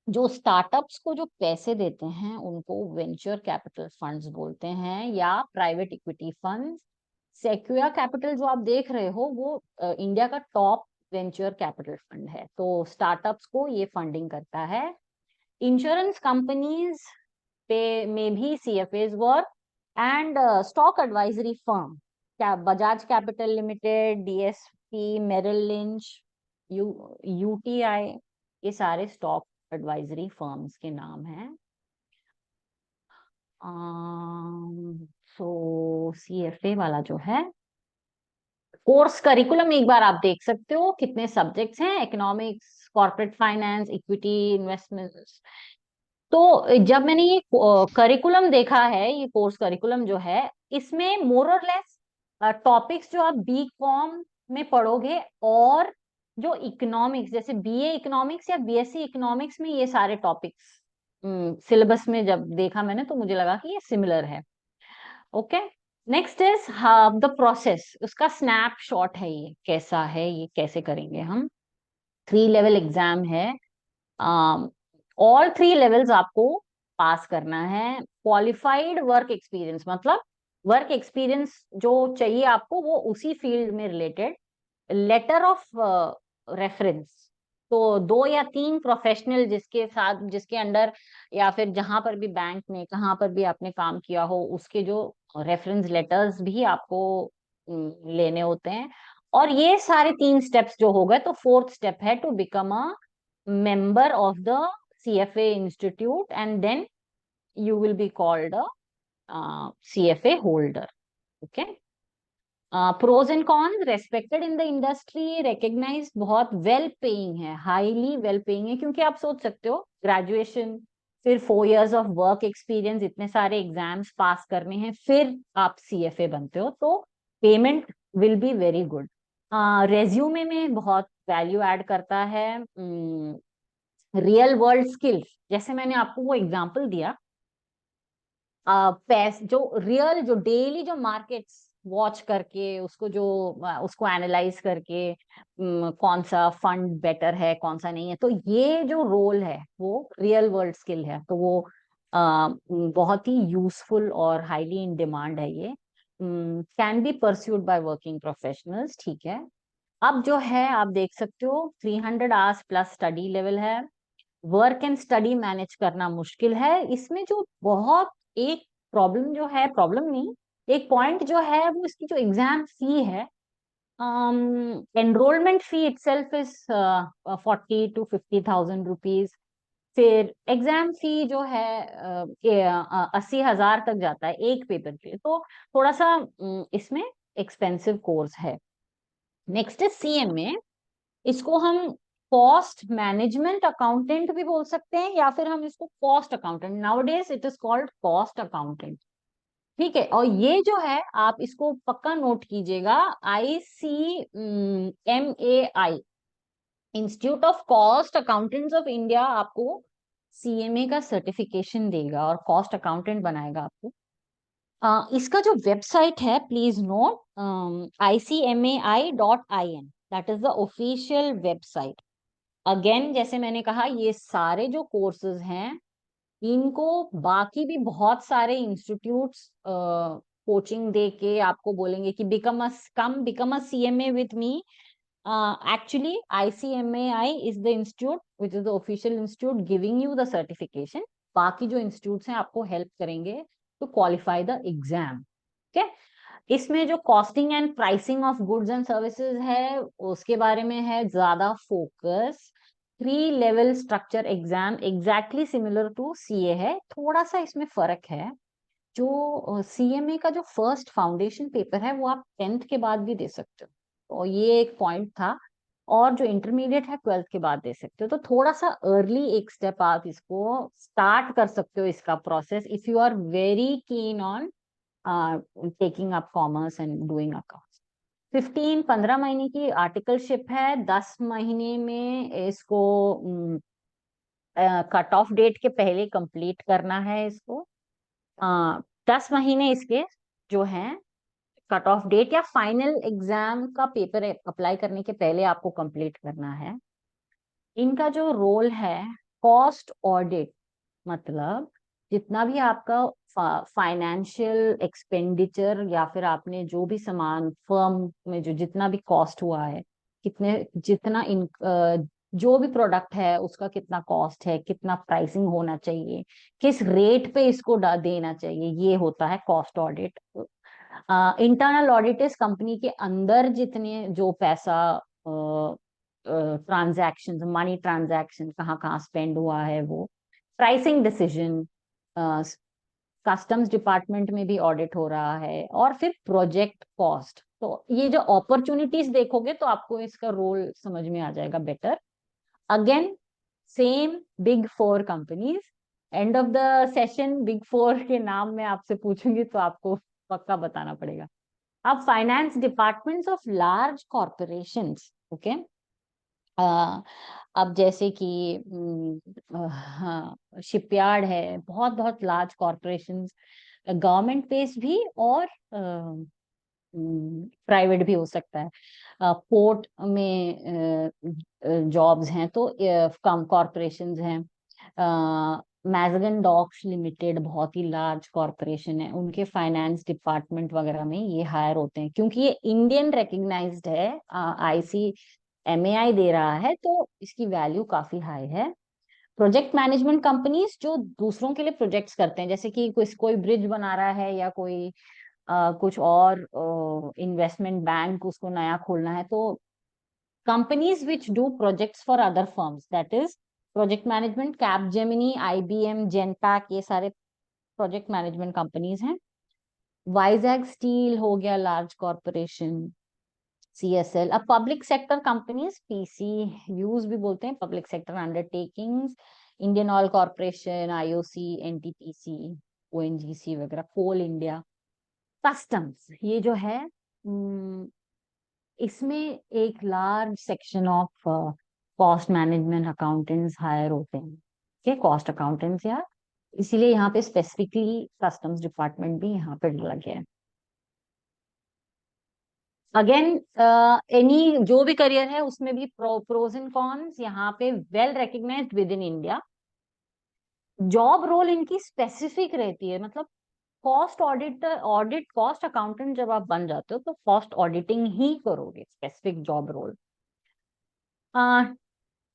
Speaker 2: जो स्टार्टअप्स को जो पैसे देते हैं उनको वेंचर कैपिटल फंड्स बोलते हैं, या प्राइवेट इक्विटी फंड्स। सेक्यूरा कैपिटल जो आप देख रहे हो वो इंडिया का टॉप वेंचर कैपिटल फंड है, तो स्टार्टअप्स को ये फंडिंग करता है। इंश्योरेंस कंपनीज पे में भी CFAs work, and stock advisory firm, क्या Bajaj capital limited, DSP, Merrill Lynch, UTI, ये सारे स्टॉक एडवाइजरी फर्म्स के नाम हैं। सो CFA वाला जो है कोर्स करिकुलम एक बार आप देख सकते हो, कितने सब्जेक्ट्स हैं, economics, corporate finance, equity, investments. तो जब मैंने ये करिकुलम देखा है, ये कोर्स करिकुलम जो है, इसमें मोर और लेस टॉपिक्स जो आप BCom में पढ़ोगे, और जो इकोनॉमिक्स जैसे BA इकोनॉमिक्स या BSc इकोनॉमिक्स में ये सारे टॉपिक्स सिलेबस में जब देखा मैंने तो मुझे लगा कि ये सिमिलर है। Okay, next is the process, उसका स्नैपशॉट है, ये कैसा है, ये कैसे करेंगे हम। 3 लेवल एग्जाम है, ऑल 3 लेवल्स आपको पास करना है। क्वालिफाइड वर्क एक्सपीरियंस मतलब वर्क एक्सपीरियंस जो चाहिए आपको वो उसी फील्ड में रिलेटेड। लेटर ऑफ रेफरेंस, तो 2 या 3 प्रोफेशनल जिसके साथ, जिसके अंडर या फिर जहां पर भी बैंक में कहां पर भी आपने काम किया हो, उसके जो रेफरेंस लेटर्स भी आपको लेने होते हैं। और ये सारे 3 स्टेप्स जो हो गए, तो 4th स्टेप है to become a member of the CFA institute, and then you will be called a CFA holder. Okay. Pros and cons, respected in the industry, recognized, बहुत well paying है, highly well paying है, क्योंकि आप सोच सकते हो graduation, फिर 4 years of work experience, इतने सारे एग्जाम्स पास करने हैं, फिर आप CFA बनते हो, तो payment will be very good. Resume में बहुत वैल्यू ऐड करता है. रियल वर्ल्ड स्किल्स, जैसे मैंने आपको वो एग्जांपल दिया, जो रियल, जो डेली जो मार्केट्स वॉच करके उसको जो उसको एनालाइज करके कौन सा फंड बेटर है, कौन सा नहीं है, तो ये जो रोल है वो रियल वर्ल्ड स्किल है, तो वो बहुत ही यूजफुल और हाईली इन डिमांड है. ये can be pursued by working professionals. ठीक है. अब जो है आप देख सकते हो 300 आवर्स प्लस स्टडी लेवल है. वर्क एंड स्टडी मैनेज करना मुश्किल है. इसमें जो बहुत एक प्रॉब्लम जो है, प्रॉब्लम नहीं, एक पॉइंट जो है, वो इसकी जो एग्जाम फी है, enrolment fee itself is 40 to 50,000 rupees. फिर एग्जाम फी जो है 80,000 तक जाता है एक पेपर के लिए, तो थोड़ा सा इसमें एक्सपेंसिव कोर्स है. नेक्स्ट है CMA. इसको हम कॉस्ट मैनेजमेंट अकाउंटेंट भी बोल सकते हैं, या फिर हम इसको cost accountant, nowadays it is called cost accountant. ठीक है. और ये जो है आप इसको पक्का नोट कीजिएगा, ICMAI, institute of cost accountants of India, आपको CMA का सर्टिफिकेशन देगा और कॉस्ट अकाउंटेंट बनाएगा आपको. इसका जो वेबसाइट है, please note, ICMAI.in, that is the official website. Again जैसे मैंने कहा, ये सारे जो कोर्सेज हैं, इनको बाकी भी बहुत सारे इंस्टीट्यूट्स कोचिंग दे के आपको बोलेंगे कि become a CMA with me. Actually, ICMAI is the institute which is the official institute giving you the certification. बाकी जो इंस्टीट्यूट्स हैं आपको हेल्प करेंगे to qualify the exam. Okay. इसमें जो costing and pricing of goods and services है, उसके बारे में है ज्यादा focus. 3 level structure exam, exactly similar to CA है. थोड़ा सा इसमें फर्क है, जो CMA का जो फर्स्ट फाउंडेशन पेपर है वो आप 10th के बाद भी दे सकते हो, तो ये एक पॉइंट था. और जो इंटरमीडिएट है 12th के बाद दे सकते हो, तो थोड़ा सा अर्ली एक स्टेप आप इसको स्टार्ट कर सकते हो, इसका process, if you are very keen on taking up commerce and doing accounts. 15 महीने की आर्टिकलशिप है. 10 महीने में इसको कट ऑफ डेट के पहले कंप्लीट करना है इसको. 10 महीने इसके जो हैं कट ऑफ डेट या फाइनल एग्जाम का पेपर अप्लाई करने के पहले आपको कंप्लीट करना है. इनका जो रोल है, कॉस्ट ऑडिट, मतलब जितना भी आपका फाइनेंशियल एक्सपेंडिचर या फिर आपने जो भी सामान फर्म में जो जितना भी कॉस्ट हुआ है, कितने जितना इन जो भी प्रोडक्ट है उसका कितना कॉस्ट है, कितना प्राइसिंग होना चाहिए, किस रेट पे इसको देना चाहिए, ये होता है cost audit. Internal audit is company के अंदर जितने जो पैसा ट्रांजैक्शन, मनी ट्रांजैक्शन कहाँ कहाँ स्पेंड हुआ है वो. प्राइसिंग डिसीजन, कस्टम्स डिपार्टमेंट में भी ऑडिट हो रहा है. और फिर प्रोजेक्ट कॉस्ट. तो ये जो अपॉर्चुनिटीज देखोगे तो आपको इसका रोल समझ में आ जाएगा better. Again same big 4 companies. End of the session big 4 के नाम में आपसे पूछूंगी तो आपको पक्का बताना पड़ेगा. अब finance departments of large corporations. Okay. अब जैसे कि शिपयार्ड है, बहुत बहुत लार्ज कॉर्पोरेशंस, गवर्नमेंट बेस्ड भी और प्राइवेट भी हो सकता है. पोर्ट में जॉब्स हैं तो कम कॉर्पोरेशंस हैं. मैजगन डॉक्स लिमिटेड बहुत ही लार्ज कॉर्पोरेशन है, उनके फाइनेंस डिपार्टमेंट वगैरह में ये हायर होते हैं, क्योंकि ये इंडियन रिकग्नाइज्ड है, ICMAI दे रहा है, तो इसकी वैल्यू काफी हाई है. प्रोजेक्ट मैनेजमेंट कंपनीज जो दूसरों के लिए प्रोजेक्ट्स करते हैं, जैसे कि कोई ब्रिज बना रहा है या कोई कुछ और इन्वेस्टमेंट बैंक उसको नया खोलना है, तो companies which do projects for other firms, that is project management. Capgemini, IBM, Genpact, ये सारे प्रोजेक्ट मैनेजमेंट कंपनीज हैं। वाइजैग स्टील हो गया लार्ज कॉर्पोरेशन, CSL। अब पब्लिक सेक्टर कंपनीज, PCUs भी बोलते हैं, public sector undertakings, Indian oil corporation, IOC, NTPC, ONGC वगैरह, कोल इंडिया। कस्टम्स, ये जो है इसमें एक large section of cost management accountants hire होते हैं, ठीक है, कॉस्ट अकाउंटेंट्स यार, इसीलिए यहाँ पे स्पेसिफिकली कस्टम्स डिपार्टमेंट भी यहाँ पे डाला गया है। अगेन एनी जो भी करियर है उसमें भी प्रोज एंड कॉन्स यहाँ पे well recognised within India. Job role इनकी स्पेसिफिक रहती है, मतलब cost auditor, audit cost accountant जब आप बन जाते हो तो कॉस्ट ऑडिटिंग ही करोगे, स्पेसिफिक जॉब रोल।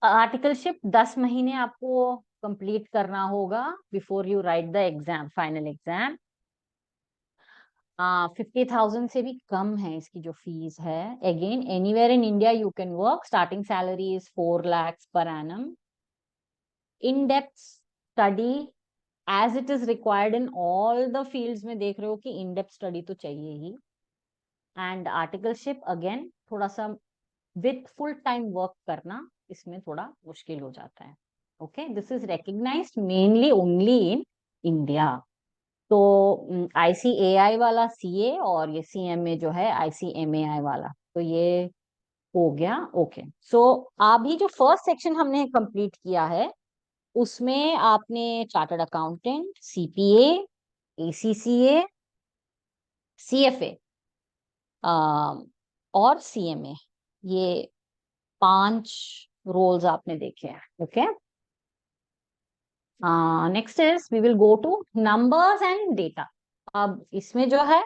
Speaker 2: आर्टिकलशिप 10 महीने आपको कंप्लीट करना होगा before you write the exam, final exam. 50,000 से भी कम है इसकी जो फीस है। Again anywhere in India you can work, starting salary is 4 lakhs per annum। In depth study as it is required in all the fields में, देख रहे हो कि इन डेप्थ स्टडी तो चाहिए ही। एंड आर्टिकलशिप अगेन थोड़ा सा विथ फुल टाइम वर्क करना इसमें थोड़ा मुश्किल हो जाता है। Okay, this is recognised mainly only in India. तो ICAI वाला CA और ये CMA जो है ICMAI वाला, तो ये हो गया। ओके, सो अभी जो फर्स्ट सेक्शन हमने कंप्लीट किया है उसमें आपने chartered accountant, CPA, ACCA, CFA और CMA, ये 5 रोल्स आपने देखे हैं। Okay, next is we will go to numbers and data. अब इसमें जो है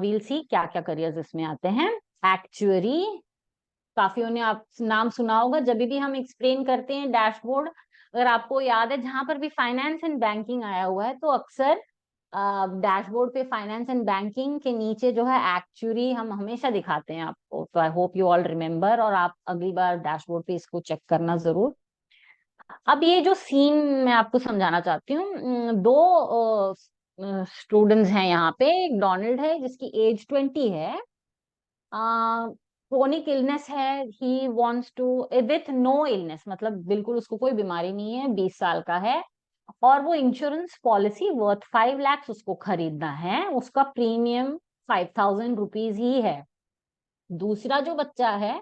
Speaker 2: वील सी क्या क्या करियर्स इसमें आते हैं। एक्चुअरी, काफियों ने आप नाम सुना होगा, जब भी हम एक्सप्लेन करते हैं डैशबोर्ड, अगर आपको याद है जहां पर भी फाइनेंस एंड बैंकिंग आया हुआ है तो अक्सर डैशबोर्ड पे फाइनेंस एंड बैंकिंग के नीचे जो है एक्चुअरी हम हमेशा दिखाते हैं आपको। तो I hope you all remember, और आप अगली बार डैशबोर्ड पे इसको चेक करना जरूर। अब ये जो सीन मैं आपको समझाना चाहती हूँ, 2 स्टूडेंट्स हैं यहाँ पे। एक डोनाल्ड है जिसकी एज 20 है, क्रोनिक इलनेस है, he wants to, with no illness, मतलब बिल्कुल उसको कोई बीमारी नहीं है, 20 साल का है, और वो इंश्योरेंस पॉलिसी वर्थ 5 lakhs उसको खरीदना है, उसका प्रीमियम 5,000 रुपीज ही है। दूसरा जो बच्चा है,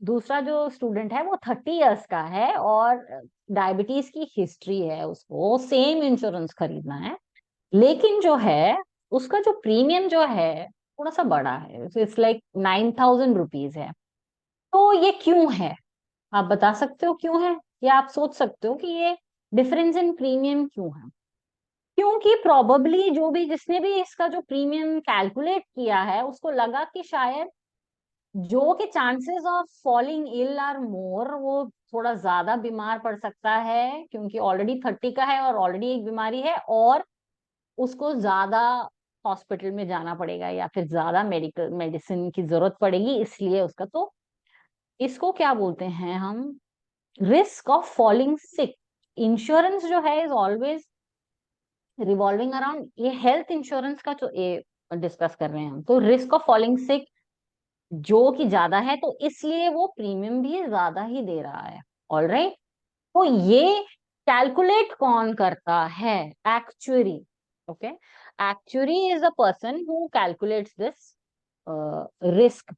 Speaker 2: दूसरा जो स्टूडेंट है वो 30 years का है और डायबिटीज की हिस्ट्री है, उसको सेम इंश्योरेंस खरीदना है, लेकिन जो है उसका जो प्रीमियम जो है थोड़ा सा बड़ा है, इट्स लाइक 9,000 रुपीज है। तो ये क्यों है, आप बता सकते हो क्यों है, या आप सोच सकते हो कि ये डिफरेंस इन प्रीमियम क्यों है? क्योंकि प्रोबेबली जो भी, जिसने भी इसका जो प्रीमियम कैलकुलेट किया है उसको लगा कि शायद जो के chances of falling ill are more, वो थोड़ा ज्यादा बीमार पड़ सकता है क्योंकि ऑलरेडी 30 का है और ऑलरेडी एक बीमारी है, और उसको ज्यादा हॉस्पिटल में जाना पड़ेगा या फिर ज्यादा मेडिकल मेडिसिन की जरूरत पड़ेगी, इसलिए उसका, तो इसको क्या बोलते हैं हम, risk of falling sick. Insurance जो है इज ऑलवेज रिवॉल्विंग अराउंड, ये हेल्थ इंश्योरेंस का जो डिस्कस कर रहे हैं हम, तो रिस्क ऑफ फॉलिंग सिक जो कि ज्यादा है, तो इसलिए वो प्रीमियम भी ज्यादा ही दे रहा है। ऑल राइट, तो ये कैलकुलेट कौन करता है? Actuary. Okay, actuary is a person who calculates this risk,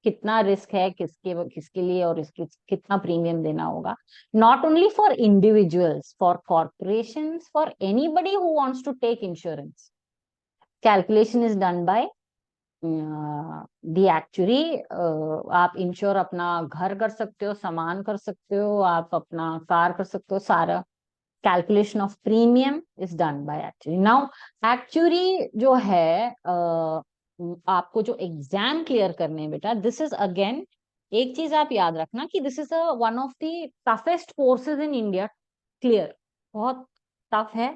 Speaker 2: कितना रिस्क है किसके किसके लिए और इसके कितना प्रीमियम देना होगा, not only for individuals, for corporations, for anybody who wants to take insurance. Calculation is done by the actuary. आप इंश्योर अपना घर कर सकते हो, सामान कर सकते हो, आप अपना कार कर सकते हो, सारा calculation of premium is done bye actually. Now actually जो है आपको जो एग्जाम क्लियर करने हैं बेटा, दिस इज अगेन एक चीज आप याद रखना कि this is one of the toughest courses in India, clear, बहुत टफ है,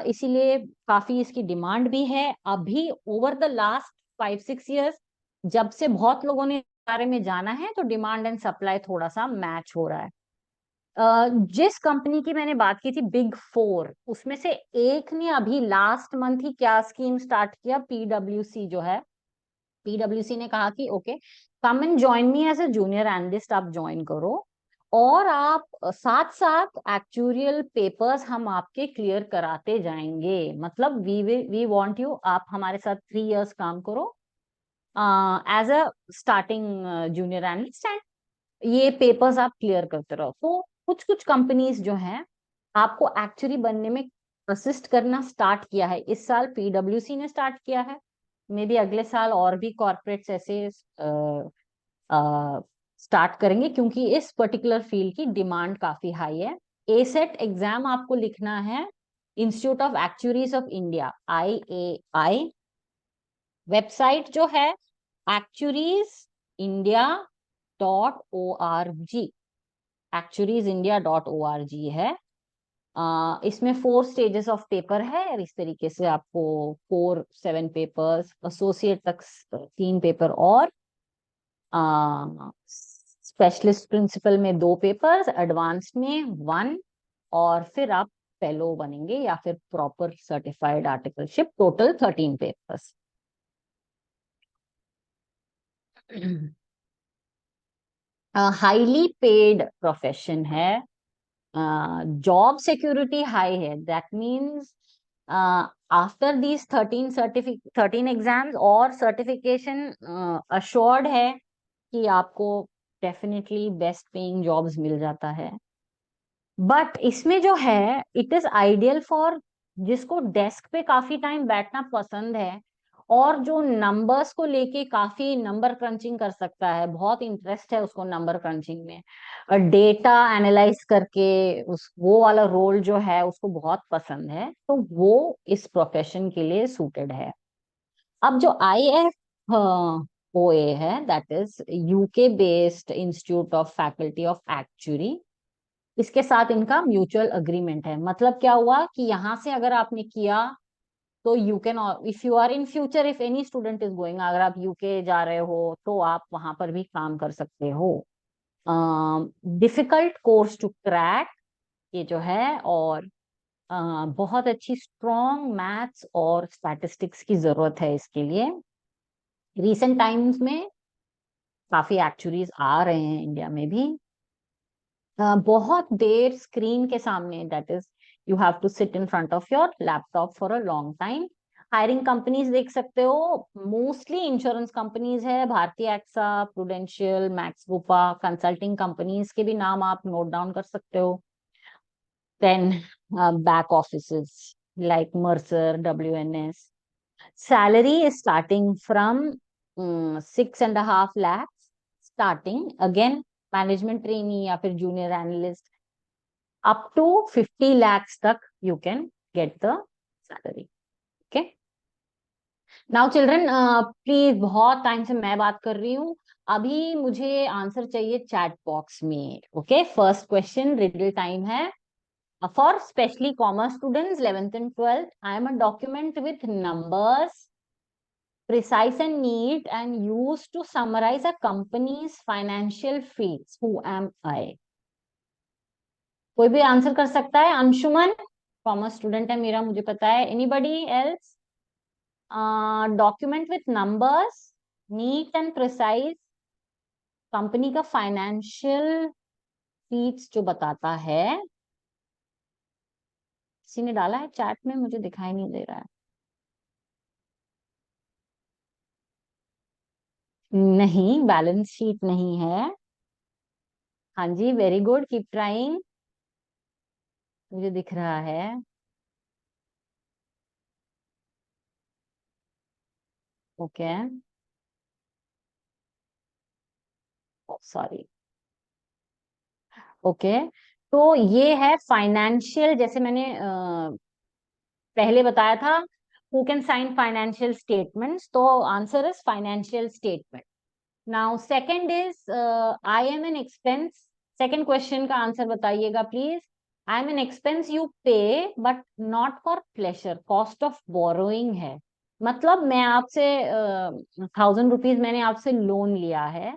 Speaker 2: इसीलिए काफी इसकी डिमांड भी है। अभी ओवर द लास्ट 5-6 years जब से बहुत लोगों ने इस बारे में जाना है, तो डिमांड एंड सप्लाई थोड़ा सा मैच हो रहा है। जिस कंपनी की मैंने बात की थी बिग फोर, उसमें से एक ने अभी लास्ट मंथ ही क्या स्कीम स्टार्ट किया, पीडब्ल्यूसी जो है, पीडब्ल्यूसी ने कहा कि okay come and join me as a junior analyst, आप ज्वाइन करो और आप साथ साथ एक्चुरियल पेपर्स हम आपके क्लियर कराते जाएंगे। मतलब वी वांट यू, आप हमारे साथ 3 इयर्स काम करो as a starting junior analyst, ये पेपर्स आप क्लियर करते रहो। तो कुछ कुछ कंपनीज जो हैं आपको एक्चुअली बनने में असिस्ट करना स्टार्ट किया है। इस साल पीडब्ल्यूसी ने स्टार्ट किया है, मे बी अगले साल और भी कॉर्पोरेट्स ऐसे स्टार्ट करेंगे, क्योंकि इस पर्टिकुलर फील्ड की डिमांड काफी हाई है। एसेट एग्जाम आपको लिखना है institute of actuaries of India, IAI। Website जो है actuariesindia.org, actuariesindia.org है। इसमें 4 स्टेजेस ऑफ पेपर है और इस तरीके से आपको 4 7 पेपर्स, एसोसिएट तक 3 पेपर और स्पेशलिस्ट प्रिंसिपल में 2 पेपर्स, एडवांस में 1, और फिर आप फेलो बनेंगे या फिर proper certified articleship, total 13 papers. Highly paid profession है, जॉब सिक्योरिटी हाई है, that means after these 13 exams और सर्टिफिकेशन अश्योर्ड है कि आपको डेफिनेटली बेस्ट पेइंग जॉब्स मिल जाता है। बट इसमें जो है इट इज आइडियल फॉर जिसको डेस्क पे काफी टाइम बैठना पसंद है और जो नंबर्स को लेके काफी नंबर क्रंचिंग कर सकता है, बहुत इंटरेस्ट है उसको नंबर क्रंचिंग में, और डेटा एनालाइज करके उस वो वाला रोल जो है उसको बहुत पसंद है, तो वो इस प्रोफेशन के लिए सूटेड है। अब जो IFOA है, that is UK based institute of faculty of actuary, इसके साथ इनका म्यूचुअल अग्रीमेंट है। मतलब क्या हुआ कि यहाँ से अगर आपने किया तो you can, if you are in future, if any student is going, अगर आप यूके जा रहे हो तो आप वहां पर भी काम कर सकते हो। डिफिकल्ट कोर्स टू क्रैक ये जो है, और बहुत अच्छी स्ट्रॉन्ग मैथ्स और स्टैटिस्टिक्स की जरूरत है इसके लिए। रिसेंट टाइम्स में काफी एक्चुअरीज आ रहे हैं इंडिया में भी। बहुत देर स्क्रीन के सामने, that is you have to sit in front of your laptop for a long time. Hiring companies देख सकते हो, मोस्टली इंश्योरेंस कंपनीज है, Bharti AXA, prudential, Max Bupa, consulting companies के भी नाम आप नोट डाउन कर सकते हो। Then back offices like Mercer, WNS। Salary is starting from 6.5 lakh starting, again management trainee या फिर junior analyst, up to 50 lakhs तक you can get the salary. Okay, now children please, बहुत टाइम से मैं बात कर रही हूँ, अभी मुझे आंसर चाहिए चैट बॉक्स में। Okay, first question riddle time है। For specially commerce students 11th and 12th, I am a document with numbers precise and neat and used to summarize a company's financial feats. Who am I? कोई भी answer कर सकता है। Anshuman commerce student है मेरा, मुझे पता है। Anybody else? Document with numbers, neat and precise, company का फाइनेंशियल फीट्स जो बताता है। किसी ने डाला है चैट में, मुझे दिखाई नहीं दे रहा है। नहीं, बैलेंस शीट नहीं है। हाँ जी, वेरी गुड, कीप ट्राइंग, मुझे दिख रहा है। Okay, sorry. ओके, तो ये है फाइनेंशियल, जैसे मैंने पहले बताया था, who can sign financial statements, तो answer is financial statement. Now second is I am an expense. Second question का आंसर बताइएगा please. I am an expense you pay but not for pleasure, cost of borrowing है। मतलब मैं आपसे 1000 rupees मैंने आपसे loan लिया है,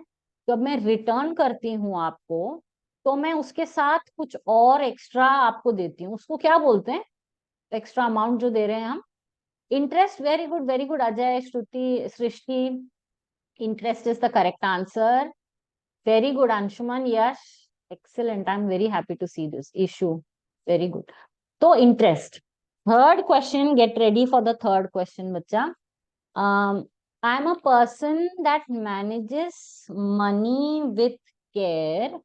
Speaker 2: तो अब मैं रिटर्न करती हूँ आपको, तो मैं उसके साथ कुछ और एक्स्ट्रा आपको देती हूँ, उसको क्या बोलते हैं, एक्स्ट्रा अमाउंट जो दे रहे हैं हम, interest. Very good Ajay, Shruti, Srishti. Interest is the correct answer. Very good Anshuman, Yash, excellent. I am very happy to see this issue. Very good. तो interest. Third question, get ready for the third question बच्चा. I am a person that manages money with care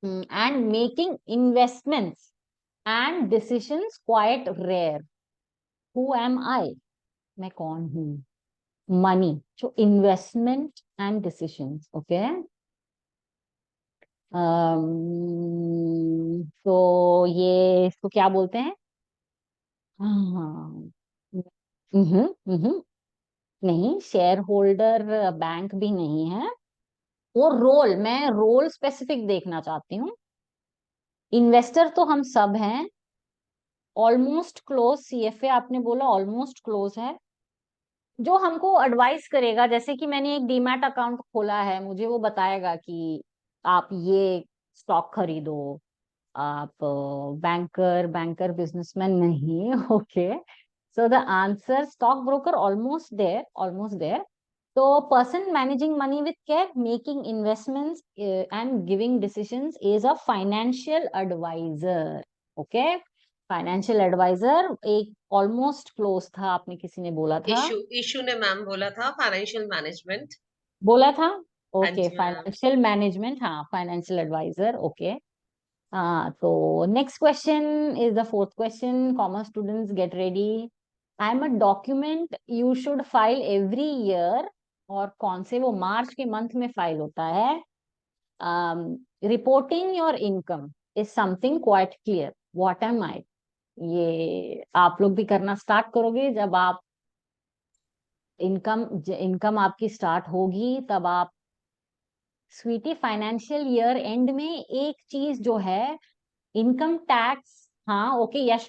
Speaker 2: and making investments and decisions quite rare. Who am I? मैं कौन हूँ? Money, so investment and decisions. Okay. तो ये इसको क्या बोलते हैं? हाँ. नहीं, शेयर होल्डर बैंक भी नहीं है. वो रोल, मैं रोल स्पेसिफिक देखना चाहती हूँ. इन्वेस्टर तो हम सब हैं. ऑलमोस्ट क्लोज, सीएफए आपने बोला ऑलमोस्ट क्लोज है. जो हमको एडवाइस करेगा, जैसे कि मैंने एक डीमैट अकाउंट खोला है, मुझे वो बताएगा कि आप ये स्टॉक खरीदो. आप बैंकर बैंकर बिजनेसमैन नहीं. Okay. So the answer stock broker, almost there, almost there. तो person managing money with care, making investments and giving decisions is a financial advisor. Okay. Financial advisor एक almost close था, आपने किसी ने बोला था.
Speaker 1: Issue ने मैम बोला था फाइनेंशियल मैनेजमेंट.
Speaker 2: बोला था.
Speaker 1: हाँ
Speaker 2: ओके,
Speaker 1: जी मैम.
Speaker 2: फाइनेंशियल मैनेजमेंट, हाँ, फाइनेंशियल एडवाइजर. ओके. हाँ, तो next question is the fourth question. Commerce students get ready. I am a document you should file every year. और कौन से, वो मार्च के मंथ में फाइल होता है. Reporting your income is something quite clear. What am I? ये आप लोग भी करना स्टार्ट करोगे जब आप इनकम इनकम आपकी स्टार्ट होगी, तब आप. स्वीटी, फाइनेंशियल ईयर एंड में एक चीज जो है, इनकम टैक्स. हाँ, ओके, यश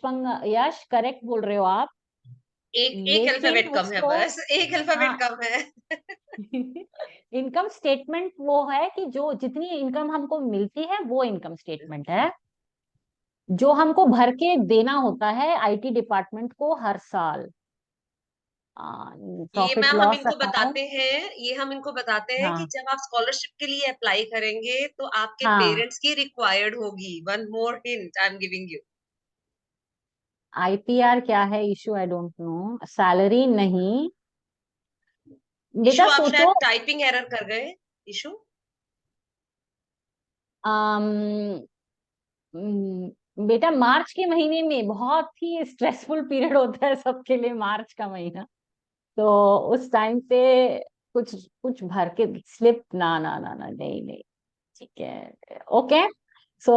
Speaker 2: करेक्ट बोल रहे हो आप.
Speaker 1: एक एक
Speaker 2: लेकिन
Speaker 1: अल्फाबेट कम है,
Speaker 2: उसको,
Speaker 1: बस एक
Speaker 2: हाँ,
Speaker 1: अल्फाबेट कम है.
Speaker 2: इनकम स्टेटमेंट वो है कि जो जितनी इनकम हमको मिलती है वो इनकम स्टेटमेंट है, जो हमको भर के देना होता है आईटी डिपार्टमेंट को हर साल.
Speaker 1: ये
Speaker 2: प्रॉफिट
Speaker 1: मैम हम
Speaker 2: लॉस
Speaker 1: इनको
Speaker 2: अकाउंट.
Speaker 1: बताते हैं, ये हम इनको बताते हैं कि
Speaker 2: हाँ,
Speaker 1: जब आप स्कॉलरशिप के लिए अप्लाई करेंगे तो आपके
Speaker 2: हाँ.
Speaker 1: पेरेंट्स की रिक्वायर्ड होगी. One more hint I am giving you.
Speaker 2: ITR क्या है issue? I don't know. Salary नहीं.
Speaker 1: इशू
Speaker 2: बेटा
Speaker 1: आप शायद
Speaker 2: सोचो.
Speaker 1: टाइपिंग एरर कर गए. इशू.
Speaker 2: अम, बेटा मार्च के महीने में बहुत ही स्ट्रेसफुल पीरियड होता है सबके लिए, मार्च का महीना. तो उस टाइम पे कुछ कुछ भर के स्लिप, ना ना ना ना, नहीं नहीं. ठीक है. ओके. सो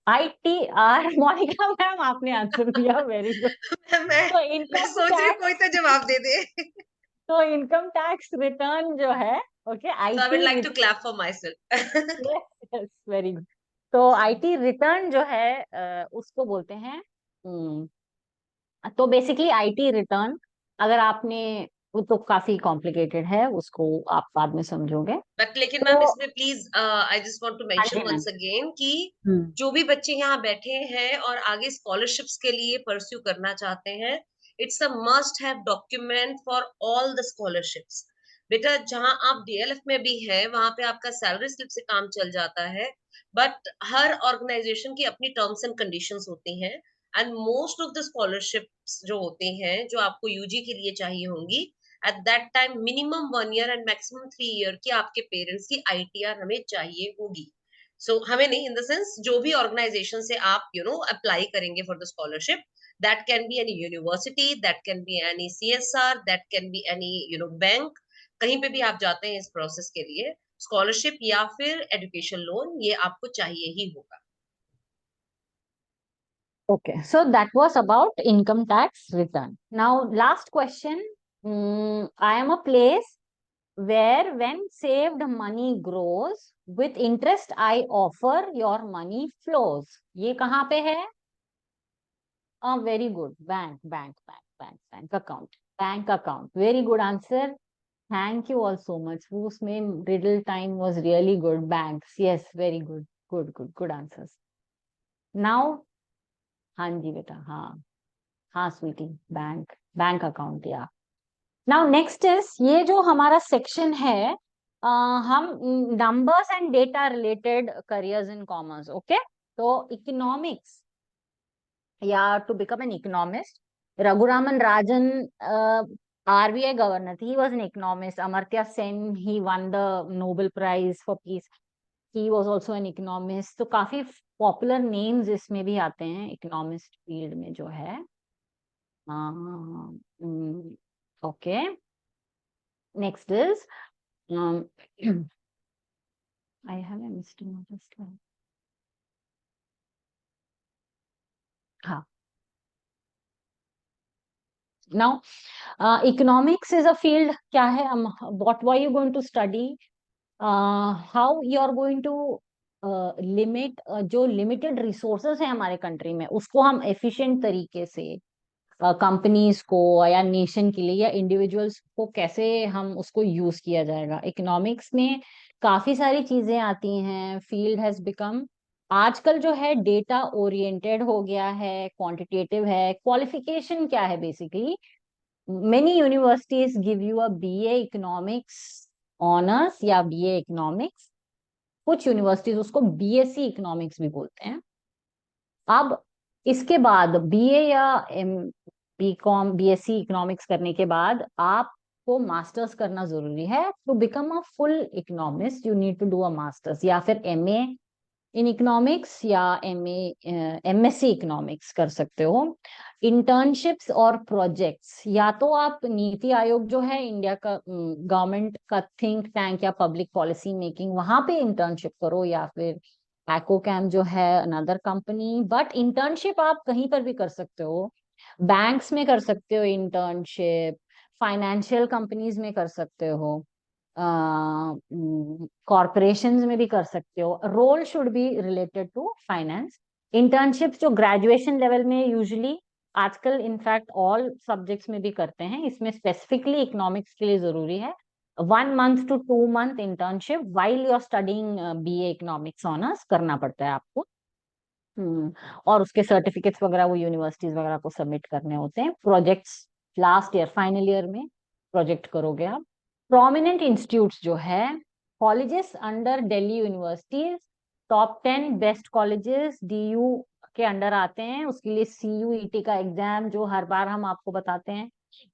Speaker 2: आईटीआर. मोनिका मैम आपने आंसर दिया, वेरी गुड.
Speaker 1: मैं
Speaker 2: तो
Speaker 1: मैं
Speaker 2: इनकम
Speaker 1: सोच रही हूँ कोई
Speaker 2: टैक्स,
Speaker 1: तो जवाब दे दे.
Speaker 2: तो इनकम टैक्स रिटर्न जो है, okay,
Speaker 1: So I would
Speaker 2: IT.
Speaker 1: like to clap for myself.
Speaker 2: Yes, yes, very good. तो आईटी रिटर्न जो है, उसको बोलते हैं. तो बेसिकली आईटी रिटर्न, अगर आपने, वो तो काफी कॉम्प्लिकेटेड है, उसको आप बाद में समझोगे.
Speaker 1: बट लेकिन मैम
Speaker 2: तो
Speaker 1: इसमें please I just want to
Speaker 2: हाँ
Speaker 1: मेंशन
Speaker 2: जी मैम.
Speaker 1: वंस अगेन कि
Speaker 2: हम्म.
Speaker 1: जो भी बच्चे यहाँ बैठे हैं और आगे स्कॉलरशिप्स के लिए परस्यू करना चाहते हैं, it's a must have document for all the scholarships. बेटा जहां आप डीएलएफ में भी है वहां पे आपका सैलरी स्लिप से काम चल जाता है, बट हर ऑर्गेनाइजेशन की अपनी टर्म्स एंड कंडीशंस होती हैं. And most of the scholarships जो होती हैं जो आपको यूजी के लिए चाहिए होंगी, at that time minimum 1 year and maximum 3 year की आपके पेरेंट्स की आईटीआर हमें चाहिए होगी. सो हमें नहीं, इन द सेंस जो भी ऑर्गेनाइजेशन से आप अप्लाई करेंगे for the scholarship, that can be any university, that can be any CSR, that can be any bank. कहीं पे भी आप जाते हैं इस प्रोसेस के लिए, स्कॉलरशिप या फिर एजुकेशन लोन, ये आपको चाहिए ही होगा.
Speaker 2: Okay, so that was about income tax return. Now, last question. I am a place where when saved money grows, with interest I offer, your money flows. ये कहाँ पे है? Very good. Bank account. Bank account. Very good answer. Thank you all so much. उसमें riddle time was really good. Banks. Yes, very good. Good good good answers. Now हाँ जी बेटा, हाँ हाँ स्वीटी, बैंक बैंक अकाउंट या। Now next is, ये जो हमारा सेक्शन है, हम numbers and data related careers in commerce, okay. तो इकोनॉमिक्स या to become an economist, Raghuraman Rajan, RBI governor, he was an economist. Amartya Sen, he won the Nobel Prize for Peace, he was also an economist. तो काफी popular names इसमें भी आते हैं economist field में जो है। Okay, next is I have a missed another slide. हाँ, now economics is a field, क्या है, what were you going to study, how you are going to limit, जो लिमिटेड रिसोर्सेस है हमारे कंट्री में, उसको हम एफिशिएंट तरीके से कंपनीज को या नेशन के लिए या इंडिविजुअल्स को कैसे हम उसको यूज किया जाएगा। इकोनॉमिक्स में काफी सारी चीजें आती हैं, फील्ड हैज बिकम, आजकल जो है डेटा ओरिएंटेड हो गया है, क्वांटिटेटिव है। क्वालिफिकेशन क्या है basically, many universities give you a BA economics honours या बीए इकोनॉमिक्स, कुछ यूनिवर्सिटीज उसको बीएससी इकोनॉमिक्स भी बोलते हैं। अब इसके बाद बीए या बीकॉम बीएससी इकोनॉमिक्स करने के बाद आपको मास्टर्स करना जरूरी है। To become a full economist you need to do a masters, या फिर एमए इन इकोनॉमिक्स या एमएससी इकोनॉमिक्स कर सकते हो। इंटर्नशिप्स और प्रोजेक्ट्स, या तो आप नीति आयोग जो है इंडिया का गवर्नमेंट का थिंक टैंक या पब्लिक पॉलिसी मेकिंग, वहां पे इंटर्नशिप करो, या फिर एकोकैम जो है अनदर कंपनी। बट इंटर्नशिप आप कहीं पर भी कर सकते हो, बैंक्स में कर सकते हो इंटर्नशिप, फाइनेंशियल कंपनीज में कर सकते हो, कॉरपोरेशंस में भी कर सकते हो। Role should be related to finance. Internships जो ग्रेजुएशन लेवल में यूजुअली आजकल इनफैक्ट ऑल सब्जेक्ट्स में भी करते हैं, इसमें स्पेसिफिकली इकोनॉमिक्स के लिए जरूरी है 1 month to 2 month internship while you are studying BA economics honours करना पड़ता है आपको। और उसके सर्टिफिकेट्स वगैरह वो यूनिवर्सिटीज वगैरह को सबमिट करने होते हैं। Projects last year final year में प्रोजेक्ट करोगे आप। प्रोमिनेंट इंस्टीट्यूट्स जो है, colleges under Delhi universities, top 10 best colleges DU के अंडर आते हैं। उसके लिए सीयूईटी का एग्जाम जो हर बार हम आपको बताते हैं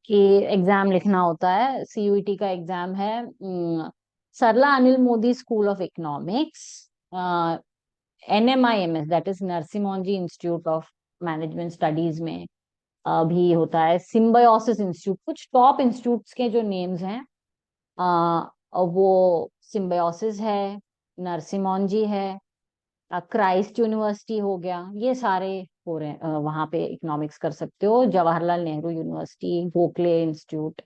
Speaker 2: कि एग्जाम लिखना होता है, सीयूईटी का एग्जाम है। Sarla Anil Modi school of economics, NMIMS that is Narasimha Monjee institute of management studies में भी होता है। सिम्बायोसिस इंस्टीट्यूट, कुछ टॉप इंस्टीट्यूट्स के जो नेम्स हैं वो सिम्बायोसिस है, नरसिम्हा मोंजी है, क्राइस्ट यूनिवर्सिटी हो गया, ये सारे हो रहे हैं। वहां पे इकोनॉमिक्स कर सकते हो। जवाहरलाल नेहरू यूनिवर्सिटी, गोखले इंस्टीट्यूट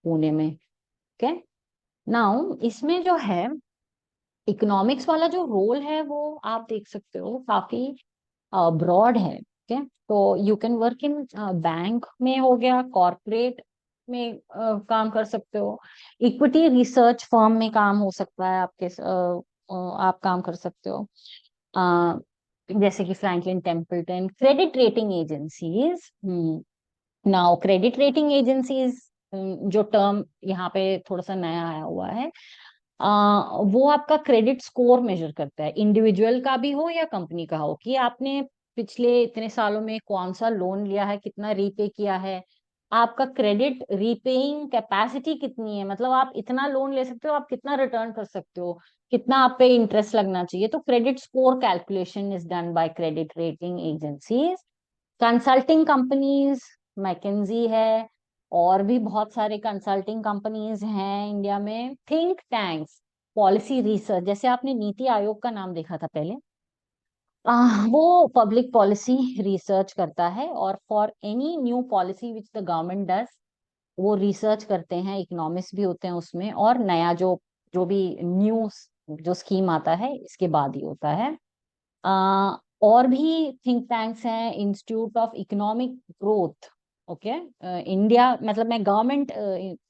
Speaker 2: पुणे में। ओके, नाउ इसमें जो है इकोनॉमिक्स वाला जो रोल है वो आप देख सकते हो काफी ब्रॉड है। ओके, तो you can work in bank में हो गया, कॉर्पोरेट में काम कर सकते हो, इक्विटी रिसर्च फर्म में काम हो सकता है आपके, आप काम कर सकते हो, जैसे कि Franklin Templeton. Credit rating agencies, now credit rating agencies जो टर्म यहाँ पे थोड़ा सा नया आया हुआ है, वो आपका क्रेडिट स्कोर मेजर करता है, इंडिविजुअल का भी हो या कंपनी का हो, कि आपने पिछले इतने सालों में कौन सा लोन लिया है, कितना रीपे किया है, आपका क्रेडिट रीपेइंग कैपेसिटी कितनी है, मतलब आप इतना लोन ले सकते हो, आप कितना रिटर्न कर सकते हो, कितना आप पे इंटरेस्ट लगना चाहिए। तो credit score calculation is done by credit rating agencies. Consulting companies, McKinsey है, और भी बहुत सारे कंसल्टिंग कंपनीज हैं इंडिया में। थिंक टैंक्स, पॉलिसी रिसर्च, जैसे आपने नीति आयोग का नाम देखा था पहले, वो पब्लिक पॉलिसी रिसर्च करता है, और for any new policy which the government does, वो रिसर्च करते हैं, इकोनॉमिस्ट भी होते हैं उसमें, और नया जो जो भी न्यू जो स्कीम आता है इसके बाद ही होता है। और भी थिंक टैंक्स हैं, institute of economic growth. Okay, India मतलब मैं गवर्नमेंट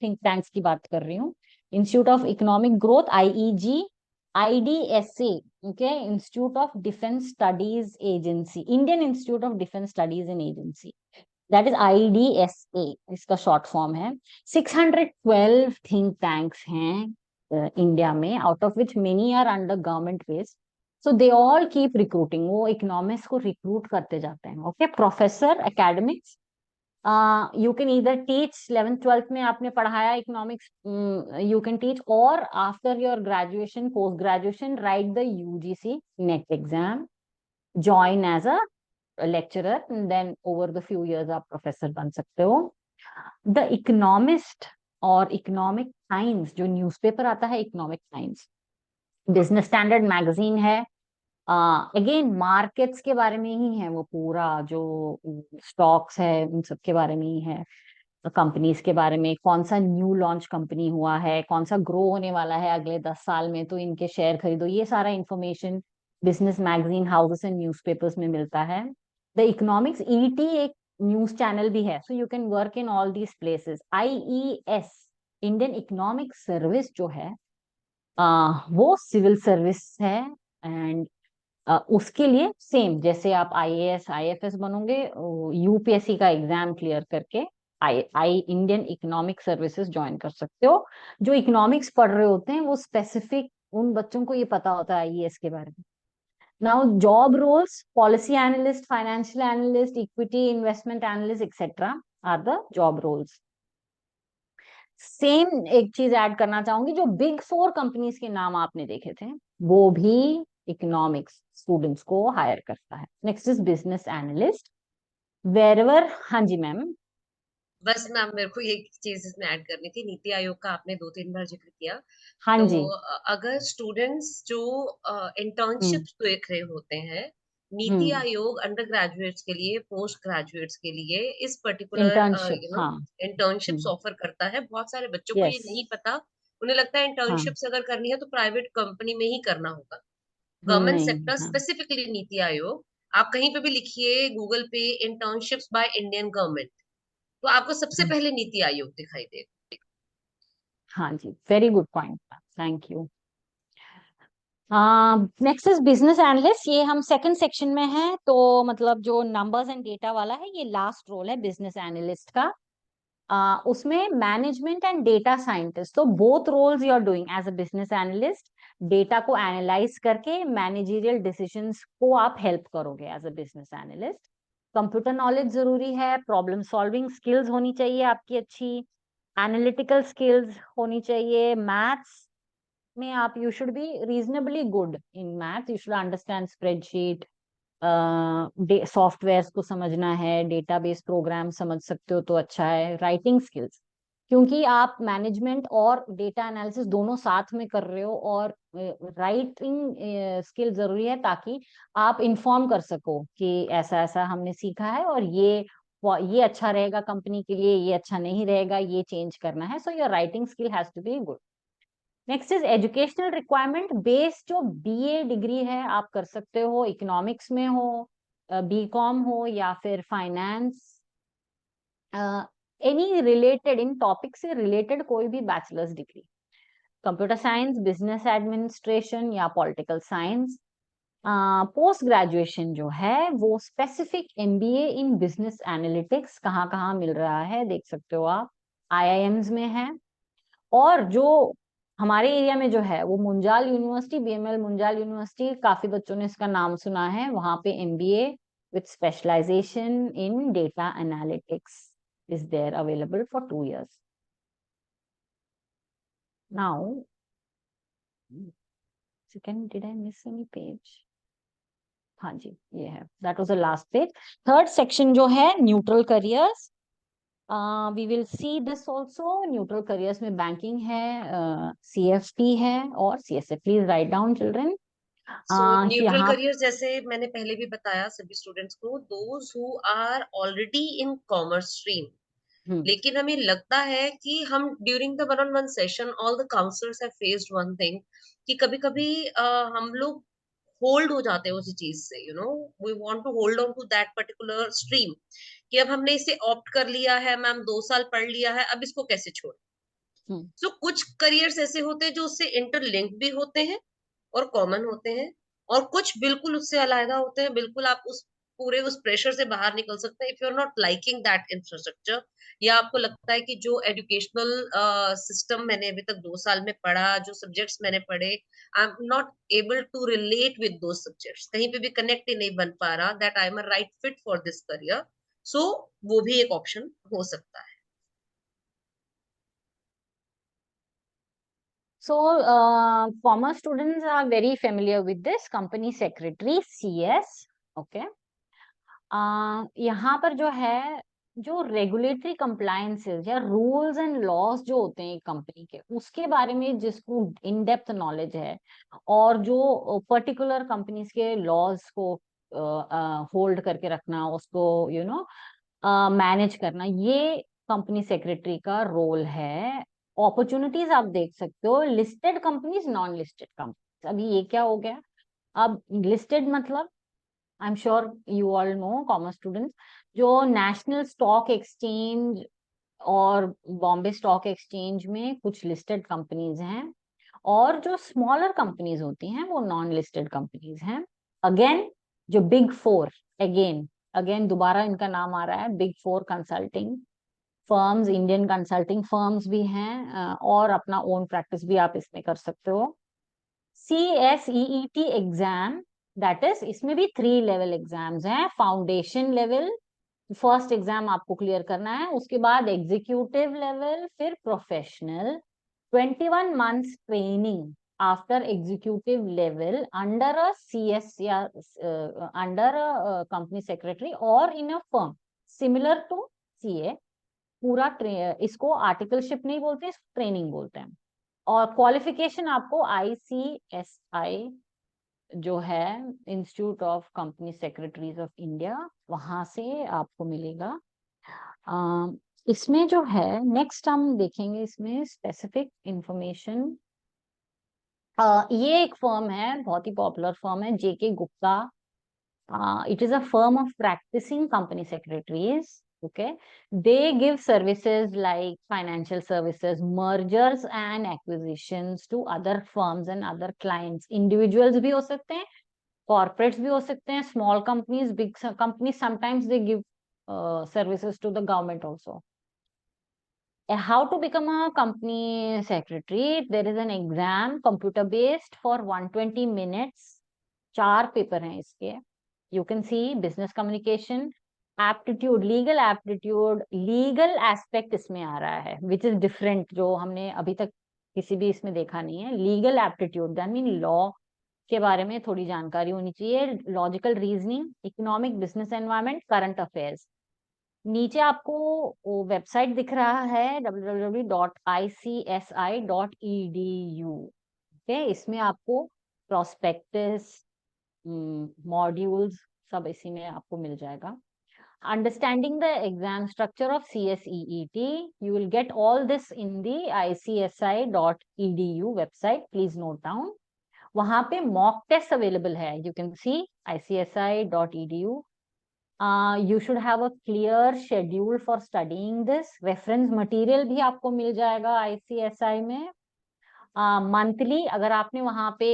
Speaker 2: थिंक टैंक्स की बात कर रही हूँ। Institute of economic growth, IEG, IDSA, okay, Institute of Defense Studies Agency, Indian Institute of Defense Studies and Agency, that is IDSA, इसका short form है। 612 think tanks हैं इंडिया में, out of which many are under government base, so they all keep recruiting, वो economics को recruit करते जाते हैं। Okay, professor academics, you can either teach 11th 12th में आपने पढ़ाया इकोनॉमिक्स, यू कैन टीच, और after your graduation post graduation write the UGC NET exam, join as a lecturer, then over the few years आप professor बन सकते हो। The economist और economic times जो न्यूज़पेपर आता है, economic times, business standard magazine है, अगेन मार्केट्स के बारे में ही है, वो पूरा जो स्टॉक्स है उन सब के बारे में ही है, कंपनीज के बारे में, कौन सा न्यू लॉन्च कंपनी हुआ है, कौन सा ग्रो होने वाला है अगले 10 साल में, तो इनके शेयर खरीदो, ये सारा information business magazine houses and newspapers में मिलता है। द इकोनॉमिक्स ईटी एक न्यूज चैनल भी है, so you can work in all these places. IES, Indian economic service जो है, वो सिविल सर्विस है, एंड उसके लिए सेम जैसे आप IAS IFS बनोगे, यूपीएससी का एग्जाम क्लियर करके आई इंडियन इकोनॉमिक सर्विसेज ज्वाइन कर सकते हो। जो इकोनॉमिक्स पढ़ रहे होते हैं वो स्पेसिफिक, उन बच्चों को ये पता होता है IES के बारे में। Now job roles, policy analyst, financial analyst, equity investment analyst etcetera are the job roles. Same एक चीज ऐड करना चाहूंगी, जो बिग 4 कंपनीज के नाम आपने देखे थे वो भी इकोनॉमिक्स स्टूडेंट्स को हायर करता है। Next is business analyst, wherever, हाँ जी मैम।
Speaker 1: बस मैम मेरे को एक चीज इसमें ऐड करनी थी, नीति आयोग का आपने 2-3 बार जिक्र किया।
Speaker 2: हाँ
Speaker 1: तो
Speaker 2: जी।
Speaker 1: अगर स्टूडेंट्स जो
Speaker 2: हम्म।
Speaker 1: इंटर्नशिप्स देख रहे होते हैं, नीति
Speaker 2: हम्म।
Speaker 1: आयोग अंडर ग्रेजुएट्स के लिए, पोस्ट ग्रेजुएट्स के लिए इस पर्टिकुलर
Speaker 2: इंटर्नशिप, हाँ।
Speaker 1: इंटर्नशिप्स
Speaker 2: हम्म।
Speaker 1: ऑफर करता है। बहुत सारे बच्चों को ये
Speaker 2: यस।
Speaker 1: नहीं पता, उन्हें लगता है
Speaker 2: हाँ।
Speaker 1: इंटर्नशिप्स अगर करनी है तो प्राइवेट कंपनी में ही करना होगा। गवर्नमेंट
Speaker 2: नहीं।
Speaker 1: सेक्टर,
Speaker 2: हाँ।
Speaker 1: स्पेसिफिकली नीति आयोग, आप कहीं पे भी लिखिए गूगल पे इंटर्नशिप्स बाय इंडियन गवर्नमेंट, तो आपको सबसे
Speaker 2: हाँ।
Speaker 1: पहले नीति आयोग दिखाई देगा।
Speaker 2: हाँ जी, very good point, thank you. Next is business analyst, ये हम सेकंड सेक्शन में है, तो मतलब जो नंबर्स एंड डेटा वाला है ये लास्ट रोल है बिजनेस एनालिस्ट का। उसमें मैनेजमेंट एंड डेटा साइंटिस्ट, तो both roles you are doing as a business analyst. Data को एनालाइज करके मैनेजरियल डिसीजंस को आप हेल्प करोगे as a business analyst. Computer knowledge जरूरी है, प्रॉब्लम सॉल्विंग स्किल्स होनी चाहिए आपकी अच्छी, एनालिटिकल स्किल्स होनी चाहिए, मैथ्स में आप you should be reasonably good in math, you should understand spreadsheet, software को समझना है, डेटाबेस प्रोग्राम समझ सकते हो तो अच्छा है। राइटिंग स्किल्स, क्योंकि आप मैनेजमेंट और डेटा एनालिसिस दोनों साथ में कर रहे हो, और राइटिंग स्किल जरूरी है ताकि आप इंफॉर्म कर सको कि ऐसा ऐसा हमने सीखा है और ये अच्छा रहेगा कंपनी के लिए, ये अच्छा नहीं रहेगा, ये चेंज करना है, so your writing skill has to be good. Next is educational requirement, base जो BA डिग्री है आप कर सकते हो, इकोनॉमिक्स में हो, BCom हो, या फिर फाइनेंस, एनी रिलेटेड इन टॉपिक से रिलेटेड कोई भी bachelors degree, computer science, business administration या पॉलिटिकल साइंस। पोस्ट ग्रेजुएशन जो है वो specific MBA in business analytics कहाँ कहाँ मिल रहा है देख सकते हो आप, IIMs में है, और जो हमारे एरिया में जो है वो Munjal university, BML Munjal university, काफी बच्चों ने इसका नाम सुना है, वहां पे MBA with specialisation in data analytics is there available for 2 years। Now second, did I miss any page? हाँ जी, ये है, that was the last page. Third section जो है neutral careers, we will see this also. Neutral careers में banking है, CFP है और CSF, please write down children.
Speaker 1: So neutral
Speaker 2: यहाँ
Speaker 1: करियर, जैसे मैंने पहले भी बताया सभी स्टूडेंट्स को, those who are already in commerce stream,
Speaker 2: hmm.
Speaker 1: लेकिन हमें लगता है कि हम during the one on one session all the counsellors have faced one thing, कि कभी कभी हम लोग होल्ड हो जाते हैं उसी चीज से, we want to hold on to that particular stream, कि अब हमने इसे ऑप्ट कर लिया है मैम, 2 साल पढ़ लिया है, अब इसको कैसे छोड़।
Speaker 2: हम्म।
Speaker 1: सो कुछ करियर्स ऐसे होते हैं जो उससे इंटरलिंक भी होते हैं, और कॉमन होते हैं, और कुछ बिल्कुल उससे अलग होते हैं। बिल्कुल आप उस प्रेशर से बाहर निकल सकते हैं if you are not liking that infrastructure, या आपको लगता है कि जो एजुकेशनल सिस्टम मैंने अभी तक 2 साल में पढ़ा, जो सब्जेक्ट्स मैंने पढ़े, I am not able to relate with those subjects, कहीं पे भी कनेक्ट ही नहीं बन पा रहा that I am a right fit for this career, so वो भी एक ऑप्शन हो सकता है।
Speaker 2: So, commerce students are very familiar with this company secretary CS. Okay. यहाँ पर जो है, जो रेगुलेटरी कंप्लायंसेस या रूल्स एंड लॉज जो होते हैं कंपनी के, उसके बारे में जिसको इन डेप्थ नॉलेज है, और जो पर्टिकुलर कंपनीज के लॉज को होल्ड करके रखना, उसको मैनेज करना, ये कंपनी सेक्रेटरी का रोल है। अपॉर्चुनिटीज आप देख सकते हो, listed companies, non listed companies. अभी ये क्या हो गया, अब लिस्टेड मतलब I am sure you all know commerce students, जो नेशनल स्टॉक एक्सचेंज और बॉम्बे स्टॉक एक्सचेंज में कुछ लिस्टेड कंपनीज हैं, और जो स्मॉलर कंपनीज होती हैं वो नॉन लिस्टेड कंपनीज हैं। अगेन जो बिग फोर, अगेन अगेन दोबारा इनका नाम आ रहा है, big four consulting firms, Indian consulting firms भी हैं, और अपना ओन प्रैक्टिस भी आप इसमें कर सकते हो। CSEET एग्जाम, दैट इज, इसमें भी 3 लेवल एग्जाम्स हैं। फाउंडेशन लेवल, फर्स्ट एग्जाम आपको क्लियर करना है, उसके बाद एग्जीक्यूटिव लेवल, फिर professional, 21 months training after executive level under a CS या अंडर अ कंपनी सेक्रेटरी और in a firm similar to CA। पूरा इसको आर्टिकलशिप नहीं बोलते, इसको ट्रेनिंग बोलते हैं। और क्वालिफिकेशन आपको ICSI जो है, institute of company secretaries of India, वहां से आपको मिलेगा। इसमें जो है नेक्स्ट हम देखेंगे, इसमें स्पेसिफिक इंफॉर्मेशन। ये एक फर्म है, बहुत ही पॉपुलर फर्म है, JK Gupta. It is a firm of practicing company secretaries. Okay, they give services like financial services, mergers and acquisitions to other firms and other clients. Individuals भी हो सकते हैं, corporates भी हो सकते हैं, small companies, big companies. Sometimes they give services to the government also. How to become a company secretary? There is an exam, computer based, for 120 minutes. 4 paper हैं इसके। You can see business communication, aptitude, legal aptitude, legal aspect इसमें आ रहा है, which is different, जो हमने अभी तक किसी भी इसमें देखा नहीं है। legal aptitude, that mean law के बारे में थोड़ी जानकारी होनी चाहिए, logical reasoning, economic, business environment, current affairs. नीचे आपको वेबसाइट दिख रहा है www.icsi.edu। ओके, इसमें आपको प्रोस्पेक्टस, मॉड्यूल्स सब इसी में आपको मिल जाएगा। Understanding the exam structure of CSEET, you will get all this in the ICSI.edu website. Please note down. वहां पे मॉक टेस्ट अवेलेबल है, you can see ICSI.edu. You should have a clear schedule for studying this. Reference material भी आपको मिल जाएगा ICSI में। Monthly अगर आपने वहां पे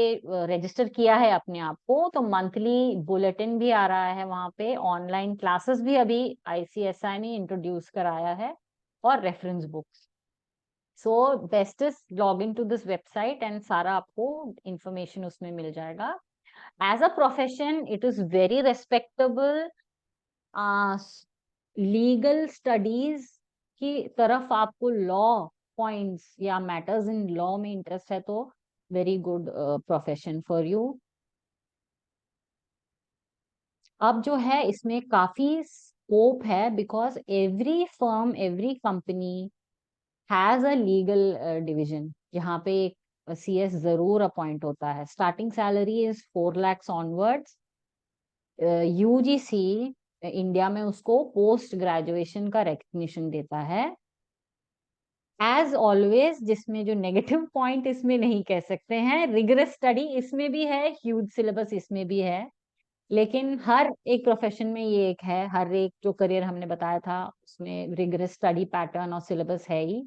Speaker 2: रजिस्टर किया है अपने आप को, तो मंथली बुलेटिन भी आ रहा है वहां पे। ऑनलाइन क्लासेस भी अभी ICSI ने इंट्रोड्यूस कराया है, और reference books. So best is log in to this website and सारा आपको इंफॉर्मेशन उसमें मिल जाएगा। As a profession it is very respectable. Legal studies की तरफ आपको लॉ पॉइंट्स या मैटर्स इन लॉ में इंटरेस्ट है, तो very good profession for you. अब जो है इसमें काफी स्कोप है, because every firm, every company has a legal division, जहाँ पे एक CS जरूर अपॉइंट होता है। Starting salary is 4 lakhs onwards. UGC India में उसको पोस्ट ग्रेजुएशन का रिकग्निशन देता है। एज ऑलवेज, जिसमें जो नेगेटिव पॉइंट इसमें नहीं कह सकते हैं, रिगरस स्टडी इसमें भी है, ह्यूज सिलेबस इसमें भी है, लेकिन हर एक प्रोफेशन में ये एक है, हर एक जो करियर हमने बताया था उसमें रिगरस स्टडी पैटर्न और सिलेबस है ही।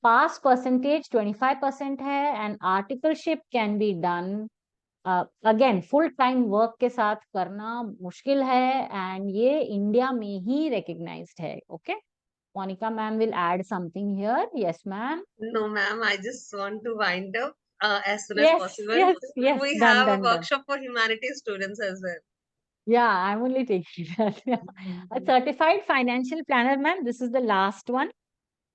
Speaker 2: पास परसेंटेज 25% है, and articleship can be done again full time work के साथ करना मुश्किल है एंड ये इंडिया में ही रिकग्नाइज्ड है. Okay, Monica ma'am will add something here. Yes ma'am.
Speaker 1: No, ma'am, I just want to wind up as soon as
Speaker 2: Yes,
Speaker 1: possible.
Speaker 2: yes, yes.
Speaker 1: We
Speaker 2: Done,
Speaker 1: have a
Speaker 2: done, done.
Speaker 1: workshop for humanities students as well.
Speaker 2: Yeah, I'm only taking that. Yeah. A certified financial planner, ma'am. This is the last one.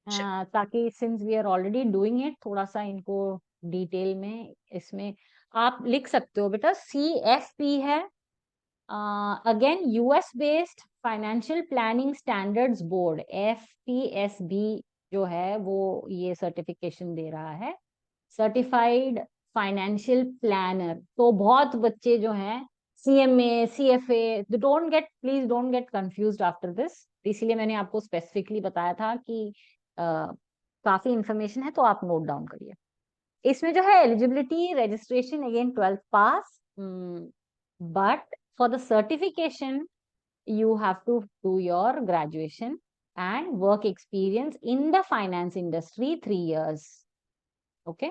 Speaker 1: Sure.
Speaker 2: ताकि since we are already doing it, थोड़ा सा इनको detail में इसमें आप लिख सकते हो बेटा. CFP है. Again, US based Financial Planning Standards Board, FPSB जो है वो ये सर्टिफिकेशन दे रहा है. Certified financial planner. तो बहुत बच्चे जो हैं CMA, CFA, please don't get confused after this. इसीलिए मैंने आपको स्पेसिफिकली बताया था कि काफी इंफॉर्मेशन है, तो आप नोट डाउन करिए. इसमें जो है eligibility, registration again 12th pass, but for the certification you have to do your graduation and work experience in the finance industry 3 years. Okay,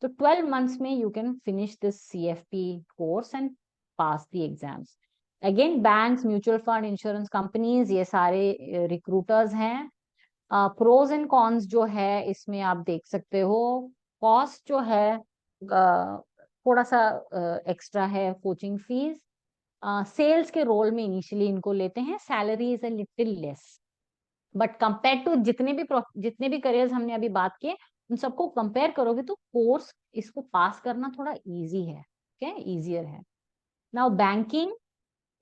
Speaker 2: so 12 months mein you can finish this CFP course and pass the exams. Again, banks, mutual fund, insurance companies, ये सारे recruiters हैं. Pros and cons जो है इसमें आप देख सकते हो. Cost जो है थोड़ा सा एक्स्ट्रा है, कोचिंग फीस. सेल्स के रोल में इनिशियली इनको लेते हैं. Salary is a little less, but compare to जितने भी करियर्स हमने अभी बात किए उन सबको कंपेयर करोगे तो कोर्स इसको पास करना थोड़ा इजी है. ओके, इजियर है. Now banking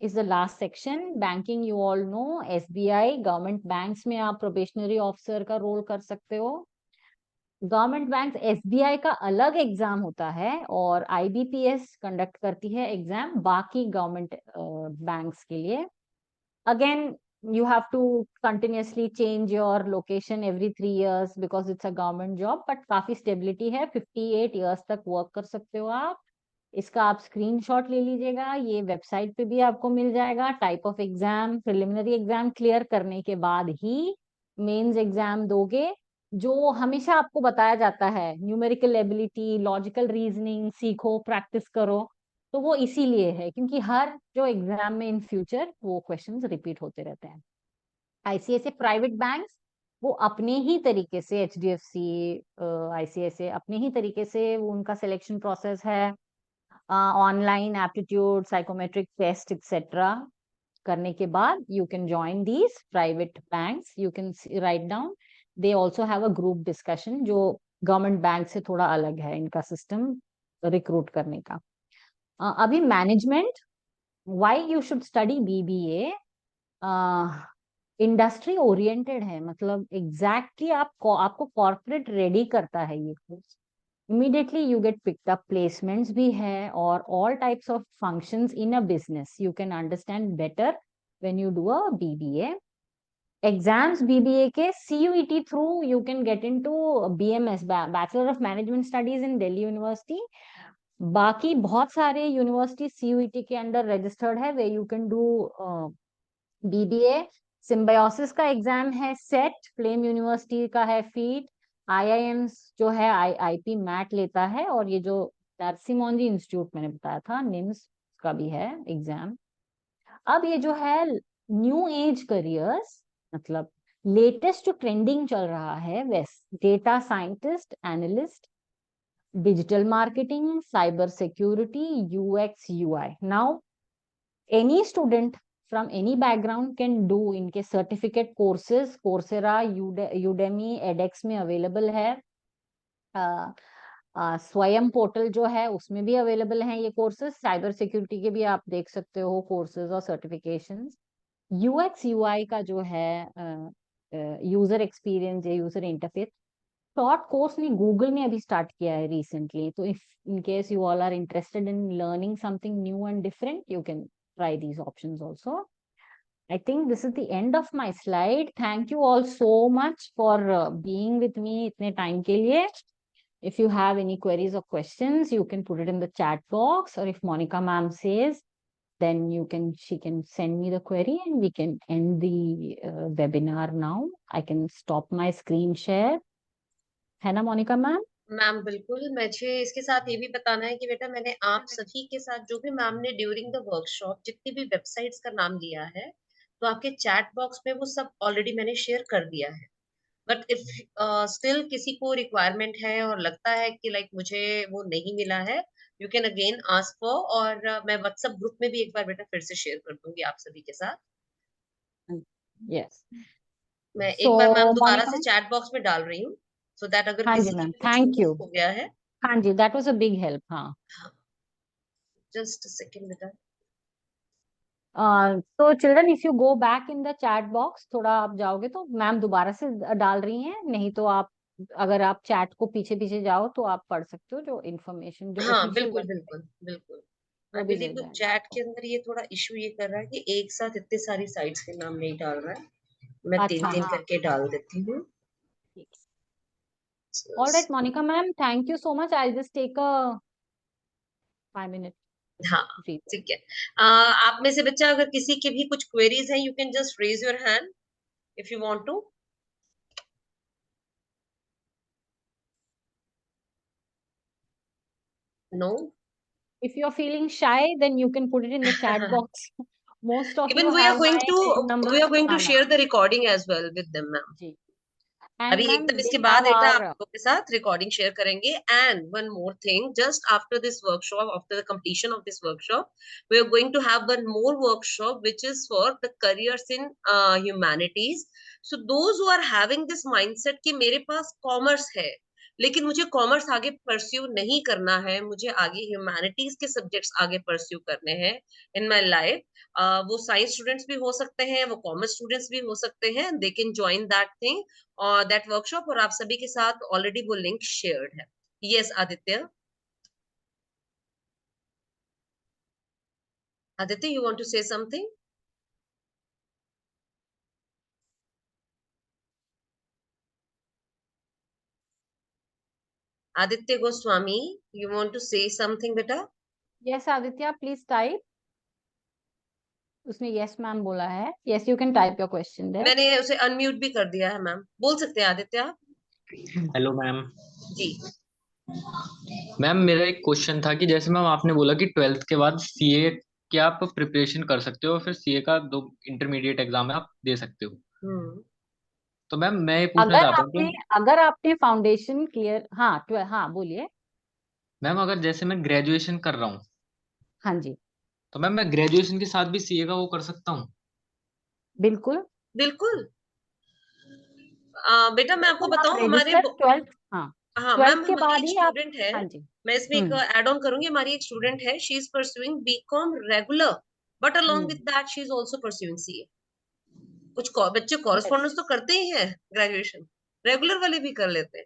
Speaker 2: is the last section. Banking you all know, SBI, government banks में आप प्रोबेशनरी ऑफिसर का रोल कर सकते हो. गवर्नमेंट बैंक, SBI का अलग एग्जाम होता है और IBPS कंडक्ट करती है एग्जाम बाकी गवर्नमेंट बैंक्स के लिए. Again you have to continuously change your location every 3 years because it's a government job, but काफी स्टेबिलिटी है. 58 years तक वर्क कर सकते हो आप. इसका आप स्क्रीनशॉट ले लीजिएगा, ये वेबसाइट पे भी आपको मिल जाएगा. Type of exam, preliminary exam clear करने के बाद ही मेंस एग्जाम दोगे. जो हमेशा आपको बताया जाता है, न्यूमेरिकल एबिलिटी, लॉजिकल रीजनिंग सीखो, प्रैक्टिस करो, तो वो इसीलिए है क्योंकि हर जो एग्जाम में इन फ्यूचर वो क्वेश्चंस रिपीट होते रहते हैं. ICICI प्राइवेट बैंक्स वो अपने ही तरीके से, HDFC, ICICI अपने ही तरीके से वो उनका सिलेक्शन प्रोसेस है. Online aptitude, psychometric test etcetera करने के बाद you can join these private banks. You can write down, they also have a group discussion जो गवर्नमेंट बैंक से थोड़ा अलग है इनका सिस्टम रिक्रूट करने का. अभी management, why you should study BBA, industry oriented है. मतलब एग्जैक्टली आपको कॉर्पोरेट रेडी करता है ये course. Immediately you get picked up, placements भी है और all types of functions in a business you can understand better when you do a BBA. Exams BBA के CUET through you can get into BMS, bachelor of management studies in Delhi university. बाकी बहुत सारे university CUET के under registered है way you can do BBA. Symbiosis का exam है set, flame university का है फीट. IIMs जो है IP मैट लेता है, और ये जो नरसिम्हा इंस्टीट्यूट मैंने बताया था निम्स का भी है एग्जाम. अब ये जो है न्यू एज करियर्स, मतलब लेटेस्ट जो ट्रेंडिंग चल रहा है, वैसे data scientist, analyst, digital marketing, cyber security, UX UI. Now any student from any background can do इनके certificate courses. Coursera, Udemy, edX में available है. स्वयं पोर्टल जो है उसमें भी अवेलेबल हैं ये कोर्सेज. साइबर सिक्योरिटी के भी आप देख सकते हो कोर्सेज और सर्टिफिकेशंस. UX UI का जो है यूजर एक्सपीरियंस या यूजर इंटरफेस शॉर्ट कोर्स ने गूगल ने अभी स्टार्ट किया है रिसेंटली. तो if in case you all are interested in learning something new and different, you can try these options also. I think this is the end of my slide. Thank you all so much for being with me इतने time के लिए. If you have any queries or questions, you can put it in the chat box, or if Monica ma'am says, then she can send me the query and we can end the webinar now. I can stop my screen share. है ना Monica ma'am?
Speaker 1: Ma'am बिल्कुल, मुझे इसके साथ ये भी बताना है कि बेटा मैंने आप सभी के साथ जो भी मैम ने ड्यूरिंग द वर्कशॉप जितनी भी वेबसाइट्स का नाम लिया है, तो आपके चैट बॉक्स में वो सब ऑलरेडी मैंने शेयर कर दिया है। बट इफ स्टिल किसी को रिक्वायरमेंट है और लगता है कि लाइक मुझे वो नहीं मिला है, you can again ask for, और मैं व्हाट्सएप ग्रुप में भी एक बार बेटा फिर से शेयर कर दूंगी आप सभी के साथ।
Speaker 2: यस।
Speaker 1: मैं
Speaker 2: सो
Speaker 1: एक बार मैम दोबारा
Speaker 2: मोनिका
Speaker 1: से
Speaker 2: मैम,
Speaker 1: चैट बॉक्स में डाल रही हूँ, सो दैट अगर
Speaker 2: हाँ जी
Speaker 1: किसी की
Speaker 2: मैम,
Speaker 1: भी कुछ
Speaker 2: थैंक
Speaker 1: मिस
Speaker 2: यू।
Speaker 1: हो गया है।
Speaker 2: हाँ जी, that was a big help. हाँ।
Speaker 1: जस्ट सेकंड बेटा।
Speaker 2: तो children, if you go back in the chat box, थोड़ा आप जाओगे तो मैम दोबारा से डाल रही हैं, नहीं तो आप अगर आप चैट को पीछे पीछे जाओ तो आप पढ़ सकते हो जो इन्फॉर्मेशन जो
Speaker 1: हाँ
Speaker 2: ऑफिशियल
Speaker 1: बिल्कुल
Speaker 2: वेबसाइट,
Speaker 1: बिल्कुल बिल्कुल। आई
Speaker 2: वो भी
Speaker 1: बिलीव
Speaker 2: मिल
Speaker 1: तो
Speaker 2: जाएगा
Speaker 1: चैट
Speaker 2: आपको।
Speaker 1: के अंदर ये थोड़ा इशू ये कर रहा है कि एक साथ इतने सारी साइट्स के नाम नहीं डाल रहा है। मैं तीन
Speaker 2: अच्छा,
Speaker 1: तीन
Speaker 2: हाँ।
Speaker 1: करके डाल देती हूँ।
Speaker 2: All right Monica ma'am, thank you so much. I just take a 5 minute
Speaker 1: हाँ
Speaker 2: ब्रीथ।
Speaker 1: ठीक है। आप में से बच्चा अगर किसी के भी कुछ क्वेरीज हैं, you can just raise your hand if you want to. No.
Speaker 2: If you're feeling shy, then you can put it in the chat box. Most of you
Speaker 1: even
Speaker 2: have my
Speaker 1: we
Speaker 2: numbers.
Speaker 1: Are going to
Speaker 2: हाँ
Speaker 1: share
Speaker 2: ma'am
Speaker 1: the recording as well with them ma'am.
Speaker 2: जी।
Speaker 1: अभी
Speaker 2: And ma'am
Speaker 1: एकदम
Speaker 2: they
Speaker 1: इसके बाद
Speaker 2: have
Speaker 1: बेटा आप
Speaker 2: our,
Speaker 1: लोगों के साथ रिकॉर्डिंग शेयर करेंगे। And one more thing, just after this workshop, after the completion of this workshop, we are going to have one more workshop which is for the careers in humanities. So those who are having this mindset कि मेरे पास commerce है लेकिन मुझे commerce आगे pursue नहीं करना है, मुझे आगे ह्यूमैनिटीज के सब्जेक्ट्स आगे परस्यू करने हैं इन माय लाइफ, वो साइंस स्टूडेंट्स भी हो सकते हैं, वो कॉमर्स स्टूडेंट्स भी हो सकते हैं, they can join that thing और दैट वर्कशॉप। और आप सभी के साथ ऑलरेडी वो लिंक शेयर्ड है। Yes Aditya. Aditya, you want to say something? Aditya Goswami, you want to say something बेटा?
Speaker 2: yes Aditya, please type. उसने yes मैम बोला है। Yes, you can type your question there.
Speaker 1: मैंने उसे अनम्यूट भी कर दिया है मैम, बोल सकते हैं आदित्य आप।
Speaker 3: Hello ma'am.
Speaker 1: जी।
Speaker 3: मैम मेरा एक क्वेश्चन था कि जैसे मैम आपने बोला कि 12th के बाद सीए की आप प्रिपरेशन कर सकते हो, फिर सीए का 2 इंटरमीडिएट एग्जाम है आप दे सकते हो।
Speaker 1: हम्म।
Speaker 3: तो मैम मैं ये पूछना
Speaker 2: अगर
Speaker 3: चाहता हूँ
Speaker 2: आपने
Speaker 3: कि
Speaker 2: अगर आपने फाउंडेशन क्लियर, हाँ बोलिए।
Speaker 3: मैम अगर जैसे मैं ग्रेजुएशन कर रहा हूँ
Speaker 2: हाँ जी,
Speaker 3: तो मैम मैं ग्रेजुएशन के साथ भी सीए का वो कर सकता हूँ?
Speaker 2: बिल्कुल।
Speaker 1: बिल्कुल। बेटा मैं आपको
Speaker 2: बिल्कुल आप
Speaker 1: बताऊं हमारे
Speaker 2: रजिस्टर 12th, हाँ,
Speaker 1: हाँ मैम
Speaker 2: 12th के
Speaker 1: हमारी
Speaker 2: बाद
Speaker 1: एक
Speaker 2: ही आप।
Speaker 1: स्टूडेंट है।
Speaker 2: हाँ जी।
Speaker 1: मैं इसमें एक
Speaker 2: हम्म।
Speaker 1: ऐड ऑन करूंगी, हमारी एक स्टूडेंट है, she is pursuing BCom regular, but along
Speaker 2: hmm.
Speaker 1: With that she is also pursuing CA. कुछ बच्चे
Speaker 2: यस।
Speaker 1: कॉरेस्पॉन्डेंस तो करते ही हैं, ग्रेजुएशन रेगुलर वाले भी कर लेते हैं।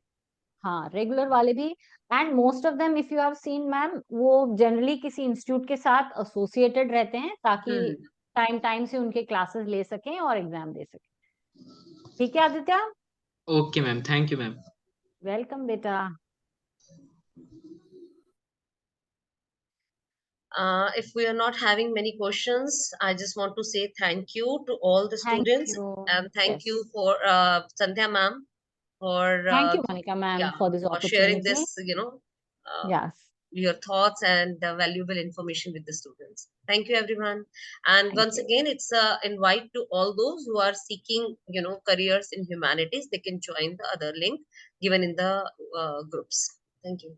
Speaker 2: हाँ, रेगुलर वाले भी। And most of them if you have seen ma'am, वो जनरली किसी इंस्टीट्यूट के साथ एसोसिएटेड रहते हैं ताकि
Speaker 1: हम्म।
Speaker 2: टाइम टाइम से उनके क्लासेस ले सकें और एग्जाम दे सकें। ठीक है Aditya,
Speaker 3: okay ma'am, thank you ma'am.
Speaker 2: Welcome बेटा।
Speaker 1: If we are not having many questions, I just want to say thank you to all the
Speaker 2: thank
Speaker 1: students,
Speaker 2: you.
Speaker 1: and thank
Speaker 2: yes,
Speaker 1: you for Sandhya ma'am for
Speaker 2: thank you Monica ma'am
Speaker 1: yeah,
Speaker 2: for this
Speaker 1: for sharing
Speaker 2: opportunity.
Speaker 1: this, uh,
Speaker 2: yes,
Speaker 1: your thoughts and valuable information with the students. Thank you, everyone. And
Speaker 2: thank
Speaker 1: once
Speaker 2: you.
Speaker 1: again, it's a invite to all those who are seeking, careers in humanities. They can join the other link given in the groups. Thank you.